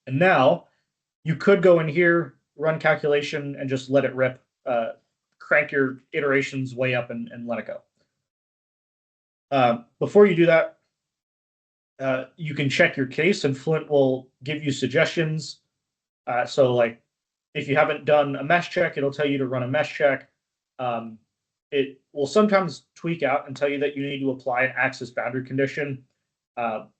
And now you could go in here, run calculation, and just let it rip. Crank your iterations way up and let it go. Before you do that, you can check your case, and Fluent will give you suggestions. So like if you haven't done a mesh check, it'll tell you to run a mesh check. It will sometimes tweak out and tell you that you need to apply an axis boundary condition,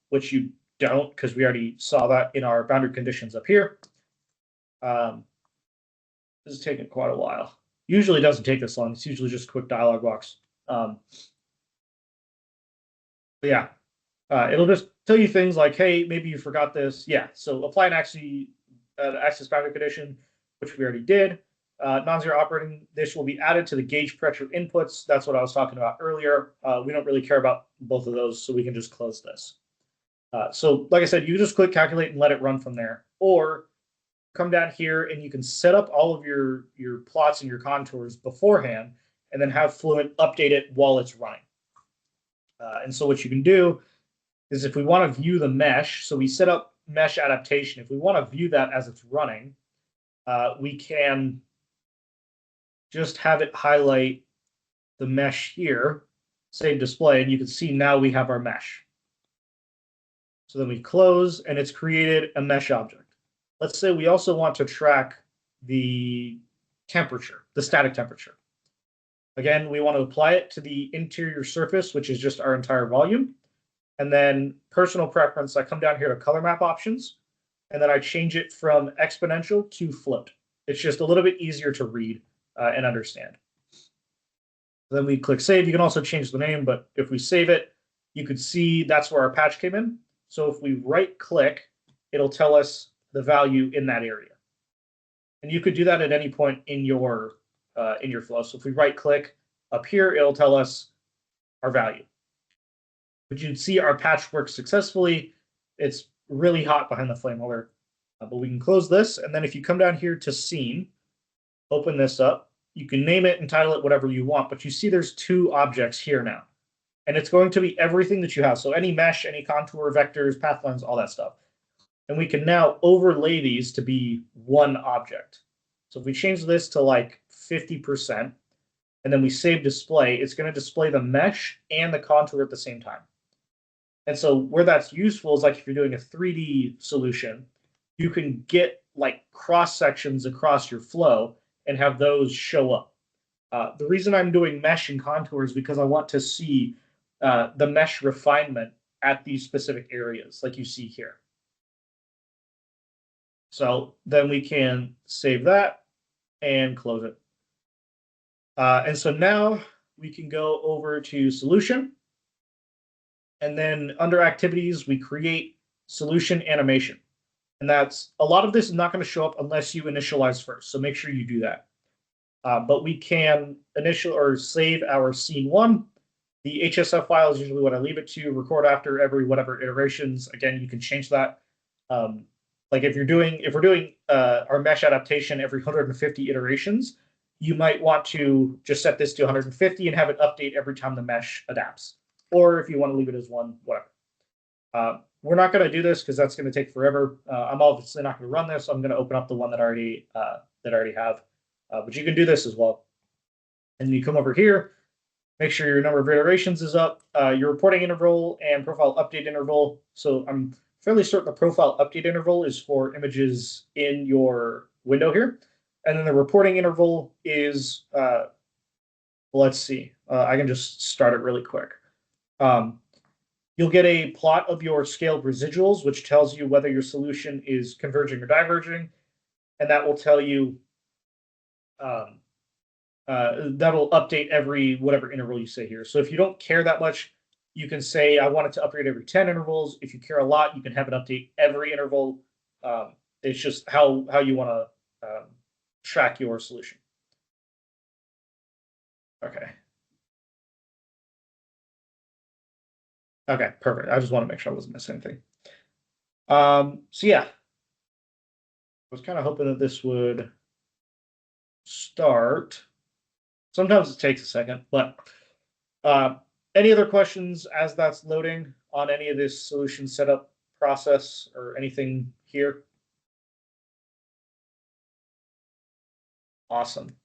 which you don't, because we already saw that in our boundary conditions up here. This is taking quite a while. Usually doesn't take this long. It's usually just a quick dialog box. But yeah, it'll just tell you things like, hey, maybe you forgot this. Yeah, so apply an axis boundary condition, which we already did. Non-zero operating, this will be added to the gauge pressure inputs. That's what I was talking about earlier. We don't really care about both of those, so we can just close this. So like I said, you just click calculate and let it run from there. Or come down here and you can set up all of your plots and your contours beforehand, and then have Fluent update it while it's running. And so what you can do is, if we want to view the mesh, so we set up mesh adaptation. If we want to view that as it's running, we can just have it highlight the mesh here, save display, and you can see now we have our mesh. So then we close, and it's created a mesh object. Let's say we also want to track the temperature, the static temperature. Again, we want to apply it to the interior surface, which is just our entire volume. And then personal preference, I come down here to color map options, and then I change it from exponential to float. It's just a little bit easier to read and understand. Then we click save. You can also change the name, but if we save it, you could see that's where our patch came in. So if we right click, it'll tell us the value in that area. And you could do that at any point in your flow. So if we right click up here, it'll tell us our value. But you'd see our patch work successfully. It's really hot behind the flame holder. But we can close this, and then if you come down here to scene, open this up, you can name it and title it whatever you want, but you see there's 2 objects here now. And it's going to be everything that you have. So any mesh, any contour, vectors, path lines, all that stuff. And we can now overlay these to be one object. So if we change this to like 50%, and then we save display, it's going to display the mesh and the contour at the same time. And so where that's useful is like if you're doing a 3D solution, you can get like cross sections across your flow and have those show up. The reason I'm doing mesh and contour is because I want to see the mesh refinement at these specific areas, like you see here. So then we can save that and close it. And so now we can go over to solution. And then under activities, we create solution animation. And that's a lot of this is not going to show up unless you initialize first. So make sure you do that. But we can initial or save our scene one. The HSF file is usually what I leave it to. Record after every whatever iterations. Again, you can change that. Like if we're doing our mesh adaptation every 150 iterations, you might want to just set this to 150 and have it update every time the mesh adapts. Or if you want to leave it as one, whatever. We're not going to do this because that's going to take forever. I'm obviously not going to run this. So I'm going to open up the one that I already have. But you can do this as well. And you come over here, make sure your number of iterations is up, your reporting interval and profile update interval. So I'm fairly certain the profile update interval is for images in your window here. And then the reporting interval is, let's see, I can just start it really quick. You'll get a plot of your scaled residuals, which tells you whether your solution is converging or diverging. And that will tell you, that'll update every whatever interval you say here. So if you don't care that much, you can say, I want it to update every 10 intervals. If you care a lot, you can have it update every interval. It's just how you want to track your solution. Okay. Okay, perfect. I just want to make sure I wasn't missing anything. So yeah, I was kind of hoping that this would start. Sometimes it takes a second, but any other questions as that's loading on any of this solution setup process or anything here? Awesome.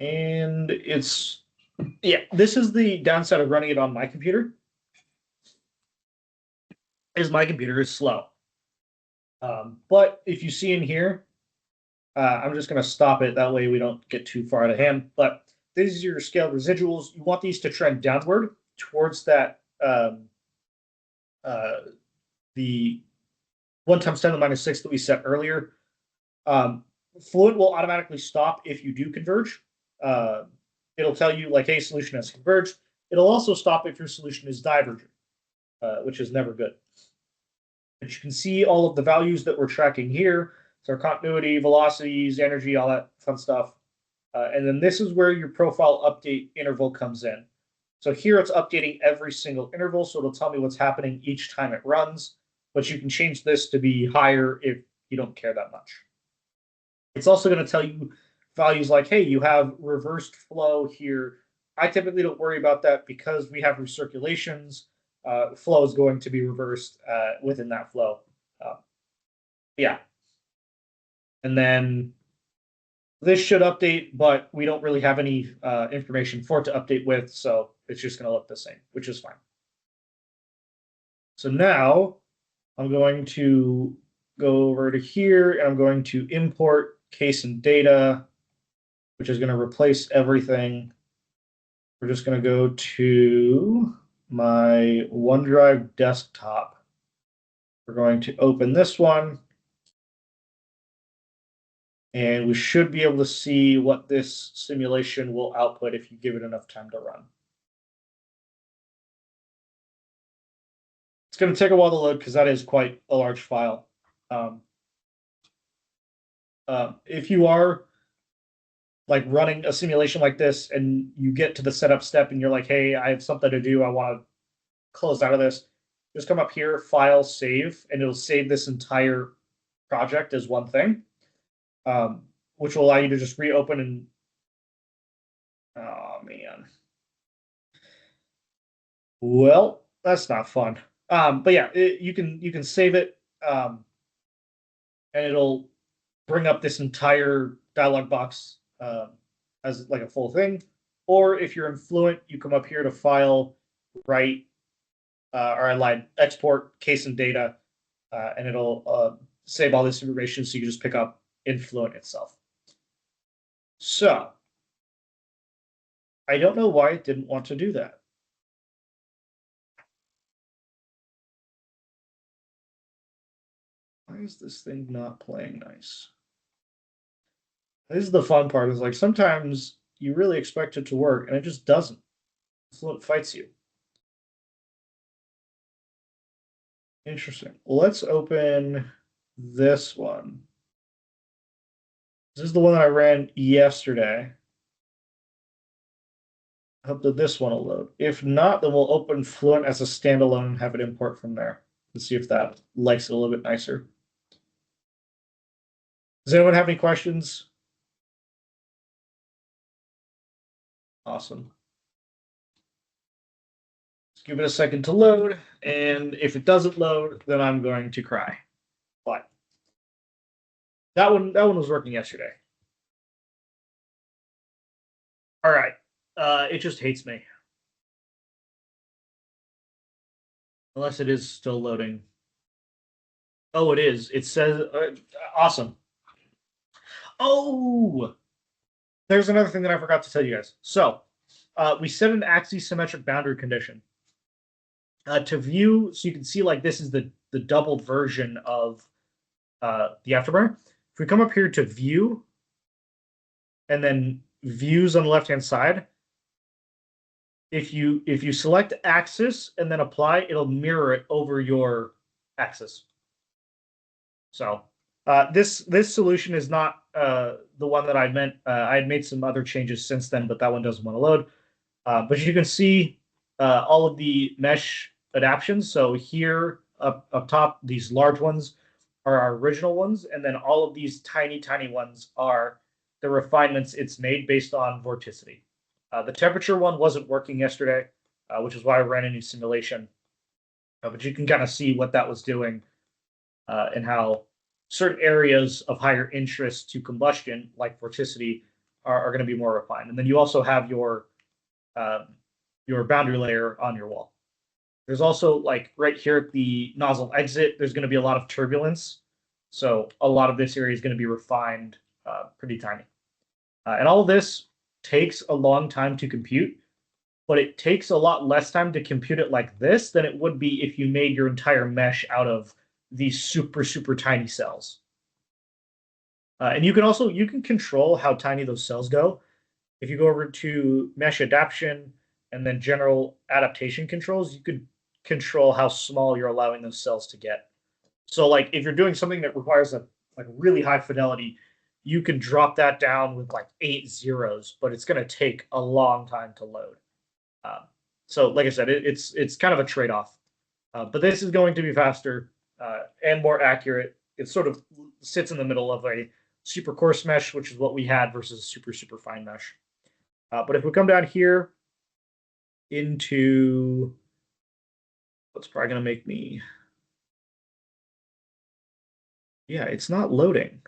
And it's, yeah, this is the downside of running it on my computer, is my computer is slow. But if you see in here, I'm just going to stop it. That way we don't get too far out of hand. But these are your scaled residuals. You want these to trend downward towards that, the 1 times 10 to the minus 6 that we set earlier. Fluent will automatically stop if you do converge. It'll tell you like, hey, solution has converged. It'll also stop if your solution is divergent, which is never good. But you can see all of the values that we're tracking here. So continuity, velocities, energy, all that fun stuff. And then this is where your profile update interval comes in. So here it's updating every single interval. So it'll tell me what's happening each time it runs. But you can change this to be higher if you don't care that much. It's also going to tell you values like, hey, you have reversed flow here. I typically don't worry about that because we have recirculations. Flow is going to be reversed within that flow. Yeah. And then this should update, but we don't really have any information for it to update with, so it's just going to look the same, which is fine. So now I'm going to go over to here, and I'm going to import case and data, which is going to replace everything. We're just going to go to my OneDrive desktop. We're going to open this one. And we should be able to see what this simulation will output if you give it enough time to run. It's going to take a while to load because that is quite a large file. If you are like running a simulation like this and you get to the setup step and you're like, hey, I have something to do, I want to close out of this, just come up here, file, save, and it'll save this entire project as one thing. Which will allow you to just reopen and, oh man. Well, that's not fun. But yeah, you can save it, and it'll bring up this entire dialog box as like a full thing. Or if you're in Fluent, you come up here to File, Write, or I lied, Export case and data, and it'll save all this information so you can just pick up in Fluent itself. So I don't know why it didn't want to do that. Why is this thing not playing nice? This is the fun part, is like sometimes you really expect it to work and it just doesn't. Fluent fights you. Interesting. Well, let's open this one. This is the one that I ran yesterday. I hope that this one will load. If not, then we'll open Fluent as a standalone and have it import from there. Let's see if that likes it a little bit nicer. Does anyone have any questions? Awesome. Let's give it a second to load, and if it doesn't load, then I'm going to cry. But that one was working yesterday. All right. It just hates me. Unless it is still loading. Oh, it is. It says awesome. Oh, there's another thing that I forgot to tell you guys. So we set an axisymmetric boundary condition to view, so you can see like this is the doubled version of the afterburner. If we come up here to view, and then views on the left hand side, if you select axis and then apply, it'll mirror it over your axis. So this solution is not the one that I meant. I had made some other changes since then, but that one doesn't want to load. But you can see all of the mesh adaptions. So here up top, these large ones are our original ones, and then all of these tiny ones are the refinements it's made based on vorticity. The temperature one wasn't working yesterday, which is why I ran a new simulation. But you can kind of see what that was doing and how certain areas of higher interest to combustion, like vorticity, are going to be more refined. And then you also have your boundary layer on your wall. There's also, like right here at the nozzle exit, there's going to be a lot of turbulence. So a lot of this area is going to be refined pretty tiny. And all of this takes a long time to compute, but it takes a lot less time to compute it like this than it would be if you made your entire mesh out of these super tiny cells. And you can control how tiny those cells go. If you go over to mesh adaptation and then general adaptation controls, you could control how small you're allowing those cells to get. So like if you're doing something that requires a like really high fidelity, you can drop that down with like 8 zeros, but it's going to take a long time to load. So like I said, it's kind of a trade-off. But this is going to be faster and more accurate. It sort of sits in the middle of a super coarse mesh, which is what we had, versus a super fine mesh. But if we come down here into what's probably going to make me... Yeah, it's not loading.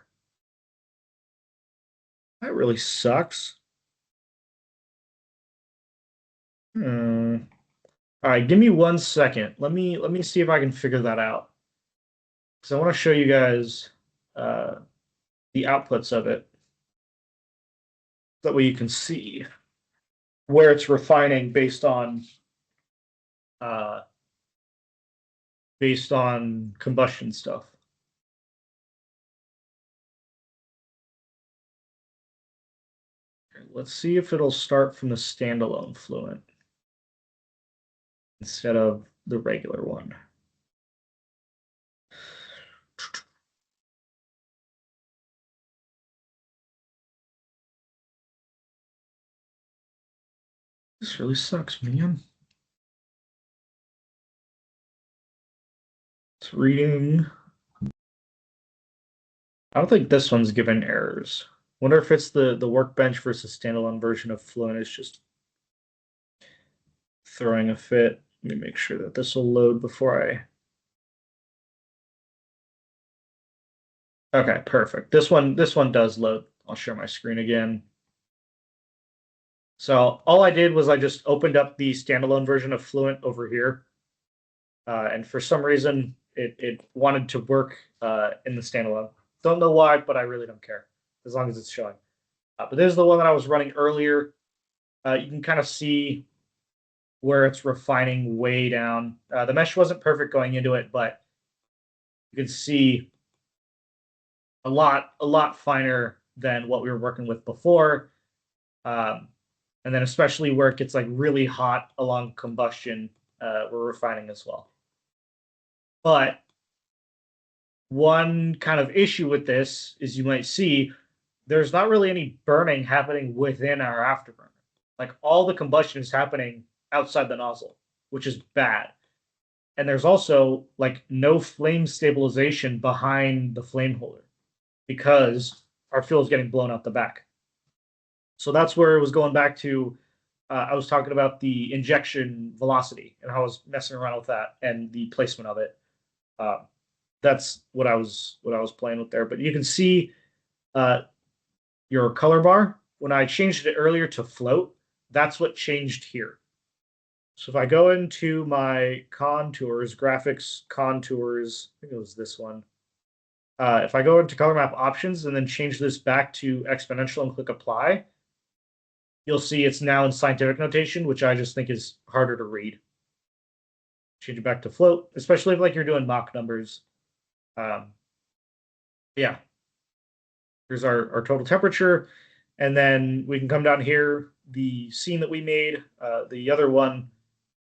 That really sucks. All right, give me 1 second. Let me see if I can figure that out. Because I want to show you guys the outputs of it. That way you can see where it's refining based on combustion stuff. Let's see if it'll start from the standalone Fluent instead of the regular one. This really sucks, man. It's reading. I don't think this one's given errors. Wonder if it's the workbench versus standalone version of Fluent is just throwing a fit. Let me make sure that this will load before I... Okay, perfect. This one does load. I'll share my screen again. So all I did was I just opened up the standalone version of Fluent over here. And for some reason, it wanted to work in the standalone. Don't know why, but I really don't care as long as it's showing. But this is the one that I was running earlier. You can kind of see where it's refining way down. The mesh wasn't perfect going into it, but you can see a lot finer than what we were working with before. And then especially where it gets like really hot along combustion, we're refining as well. But one kind of issue with this is you might see there's not really any burning happening within our afterburner. Like all the combustion is happening outside the nozzle, which is bad. And there's also like no flame stabilization behind the flame holder because our fuel is getting blown out the back. So that's where it was going back to. I was talking about the injection velocity and how I was messing around with that and the placement of it. That's what I was playing with there. But you can see your color bar. When I changed it earlier to float, that's what changed here. So if I go into my contours, graphics contours, I think it was this one. If I go into color map options and then change this back to exponential and click apply, you'll see it's now in scientific notation, which I just think is harder to read. Change it back to float, especially if like you're doing Mach numbers. Yeah. Here's our total temperature. And then we can come down here, the scene that we made, the other one,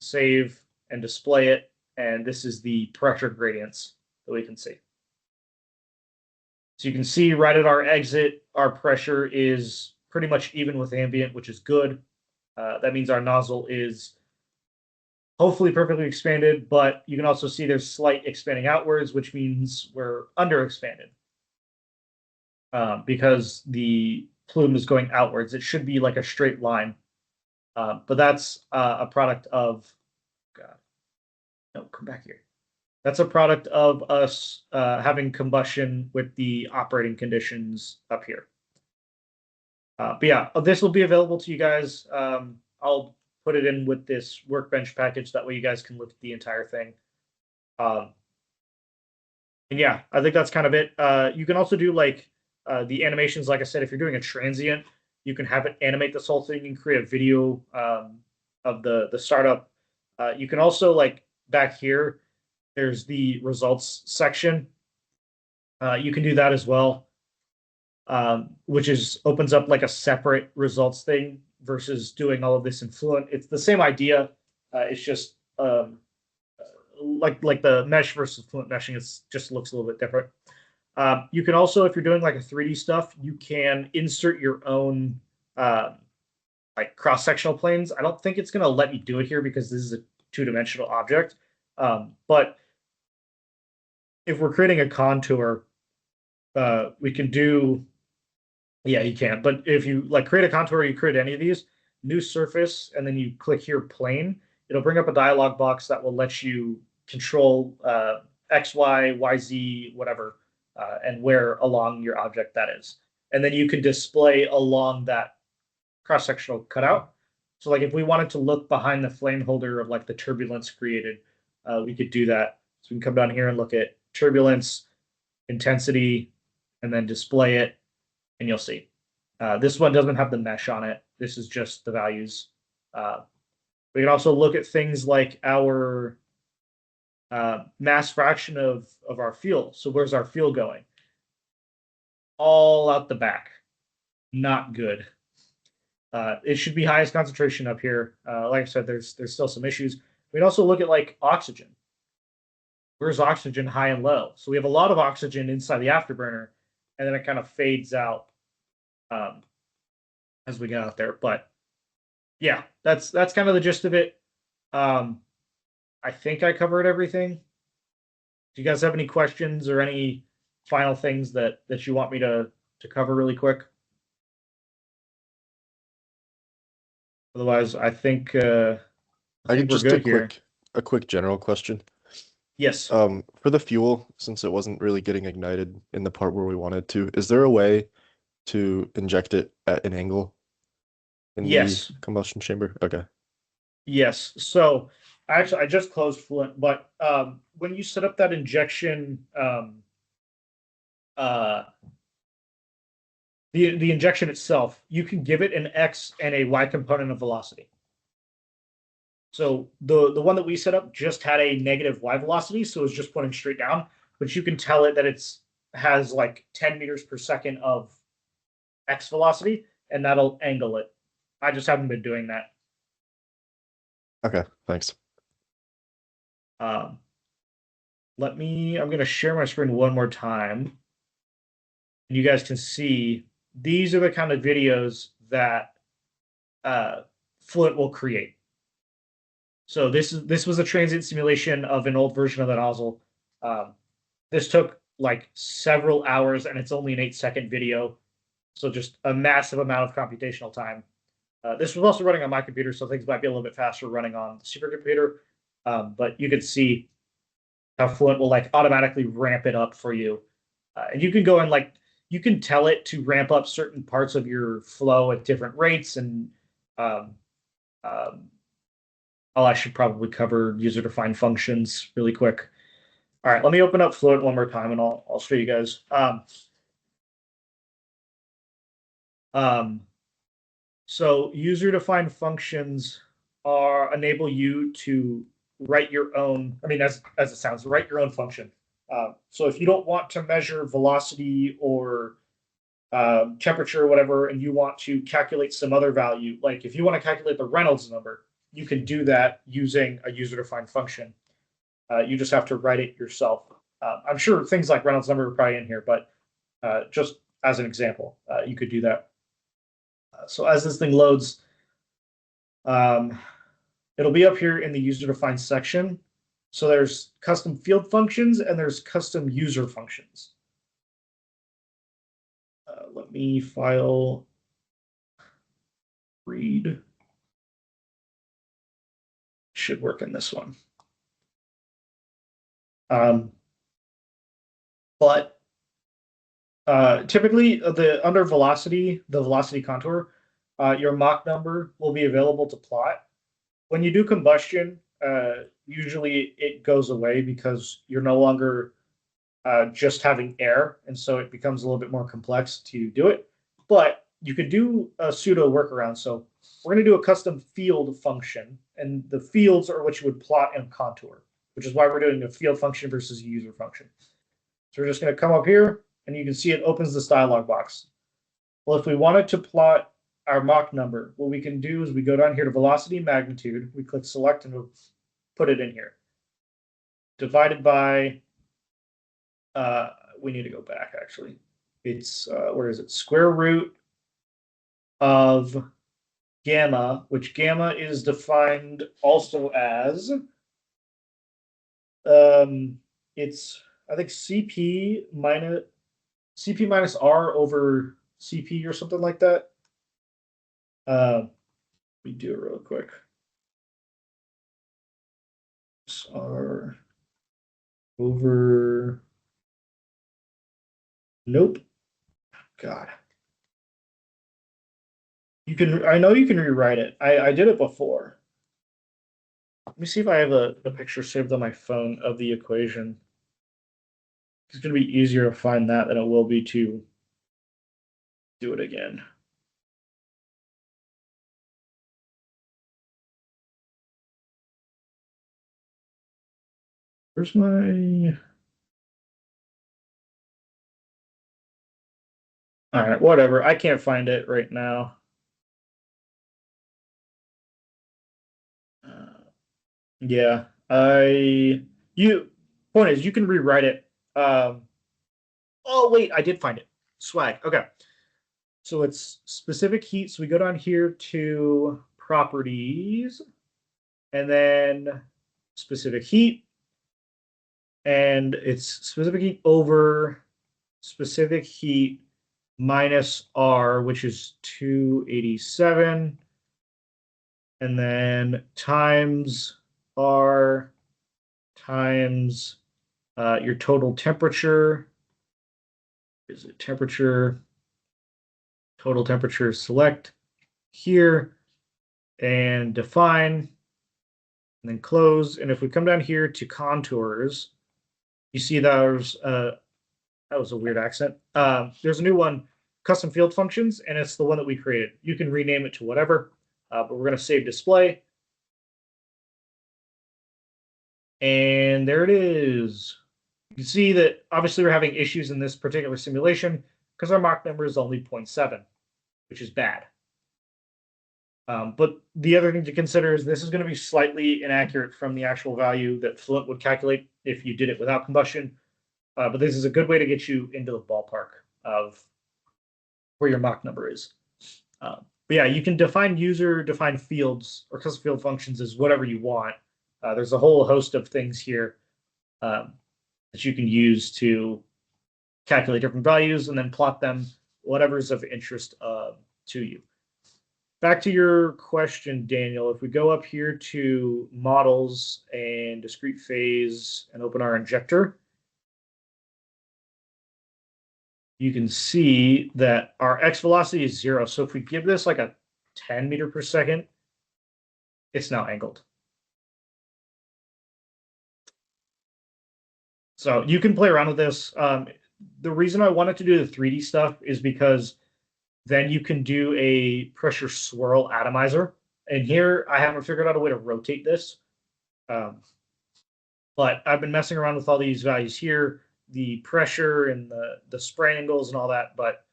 save and display it. And this is the pressure gradients that we can see. So you can see right at our exit, our pressure is pretty much even with ambient, which is good. That means our nozzle is hopefully perfectly expanded, but you can also see there's slight expanding outwards, which means we're under expanded because the plume is going outwards. It should be like a straight line, but that's a product of, God, no, come back here. That's a product of us having combustion with the operating conditions up here. But yeah, this will be available to you guys. I'll put it in with this workbench package. That way you guys can look at the entire thing. And yeah, I think that's kind of it. You can also do like the animations. Like I said, if you're doing a transient, you can have it animate this whole thing. You can create a video of the startup. You can also like back here, there's the results section. You can do that as well. Which opens up like a separate results thing versus doing all of this in Fluent. It's the same idea. It's just like the mesh versus Fluent meshing. It just looks a little bit different. You can also, if you're doing like a 3D stuff, you can insert your own like cross-sectional planes. I don't think it's going to let me do it here because this is a two-dimensional object. But if we're creating a contour, we can do. Yeah, you can. But if you like create a contour, you create any of these, new surface, and then you click here plane, it'll bring up a dialog box that will let you control X, Y, Y, Z, whatever, and where along your object that is. And then you can display along that cross-sectional cutout. So like if we wanted to look behind the flame holder of like the turbulence created, we could do that. So we can come down here and look at turbulence, intensity, and then display it. And you'll see. This one doesn't have the mesh on it. This is just the values. We can also look at things like our mass fraction of our fuel. So where's our fuel going? All out the back. Not good. It should be highest concentration up here. Like I said, there's still some issues. We can also look at like oxygen. Where's oxygen high and low? So we have a lot of oxygen inside the afterburner, and then it kind of fades out as we get out there. But yeah, that's kind of the gist of it. I think I covered everything. Do you guys have any questions or any final things that you want me to cover really quick? Otherwise, I think I think we're just good here. a quick general question. Yes. For the fuel, since it wasn't really getting ignited in the part where we wanted to, is there a way to inject it at an angle? in Yes. the combustion chamber? Okay. Yes. So actually, I just closed Fluent, but when you set up that injection, uh, the injection itself, you can give it an X and a Y component of velocity. So the one that we set up just had a negative Y velocity, so it's just pointing straight down. But you can tell it that it's has like 10 meters per second of X velocity, and that'll angle it. I just haven't been doing that. Okay, thanks. Um, I'm going to share my screen one more time. And you guys can see these are the kind of videos that Fluent will create. So this was a transient simulation of an old version of the nozzle. This took like several hours, and it's only an 8-second video. So just a massive amount of computational time. This was also running on my computer, so things might be a little bit faster running on the supercomputer. But you can see how Fluent will like automatically ramp it up for you. And you can go and like you can tell it to ramp up certain parts of your flow at different rates. And um, um, I should probably cover user-defined functions really quick. All right, let me open up Fluent one more time, and I'll show you guys. So user-defined functions enable you to write your own. I mean, as it sounds, write your own function. So if you don't want to measure velocity or temperature or whatever, and you want to calculate some other value, like if you want to calculate the Reynolds number, you can do that using a user-defined function. You just have to write it yourself. I'm sure things like Reynolds number are probably in here, but just as an example, you could do that. So as this thing loads, it'll be up here in the user-defined section. So there's custom field functions and there's custom user functions. Let me file read. Should work in this one. But typically under velocity, the velocity contour, your Mach number will be available to plot. When you do combustion, usually it goes away because you're no longer just having air, and so it becomes a little bit more complex to do it. But you could do a pseudo workaround. So we're going to do a custom field function, and the fields are what you would plot in contour, which is why we're doing a field function versus a user function. So we're just going to come up here, and you can see it opens this dialog box. Well, if we wanted to plot our Mach number, what we can do is we go down here to velocity magnitude, we click select, and we'll put it in here. Divided by, we need to go back actually. It's, where is it? Square root of gamma, which gamma is defined also as, it's, I think CP minus R over CP or something like that. Let me do it real quick. R over. Nope. God. You can. I know you can rewrite it. I did it before. Let me see if I have a picture saved on my phone of the equation. It's going to be easier to find that than it will be to do it again. Where's my... All right, whatever. I can't find it right now. Yeah, point is, you can rewrite it. Oh, wait, I did find it. Swag. Okay. So it's specific heat. So we go down here to properties and then specific heat. And it's specific heat over specific heat minus R, which is 287. And then times R times your total temperature. Is it temperature? Total temperature select here and define, and then close. And if we come down here to contours, you see there's that was a weird accent. There's a new one, custom field functions, and it's the one that we created. You can rename it to whatever, but we're going to save display. And there it is. You can see that obviously we're having issues in this particular simulation because our Mach number is only 0.7, which is bad. But the other thing to consider is this is going to be slightly inaccurate from the actual value that Fluent would calculate if you did it without combustion. But this is a good way to get you into the ballpark of where your Mach number is. But yeah, you can define user-defined fields or custom field functions as whatever you want. There's a whole host of things here that you can use to calculate different values and then plot them, whatever's of interest to you. Back to your question, Daniel, if we go up here to models and discrete phase and open our injector, you can see that our x velocity is 0. So if we give this like a 10 meter per second, it's now angled. So you can play around with this. The reason I wanted to do the 3D stuff is because then you can do a pressure swirl atomizer. And here I haven't figured out a way to rotate this. But I've been messing around with all these values here, the pressure and the spray angles and all that, but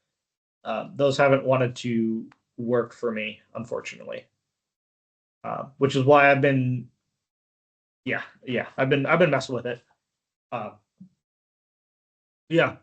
those haven't wanted to work for me, unfortunately. Which is why I've been I've been messing with it. Yeah.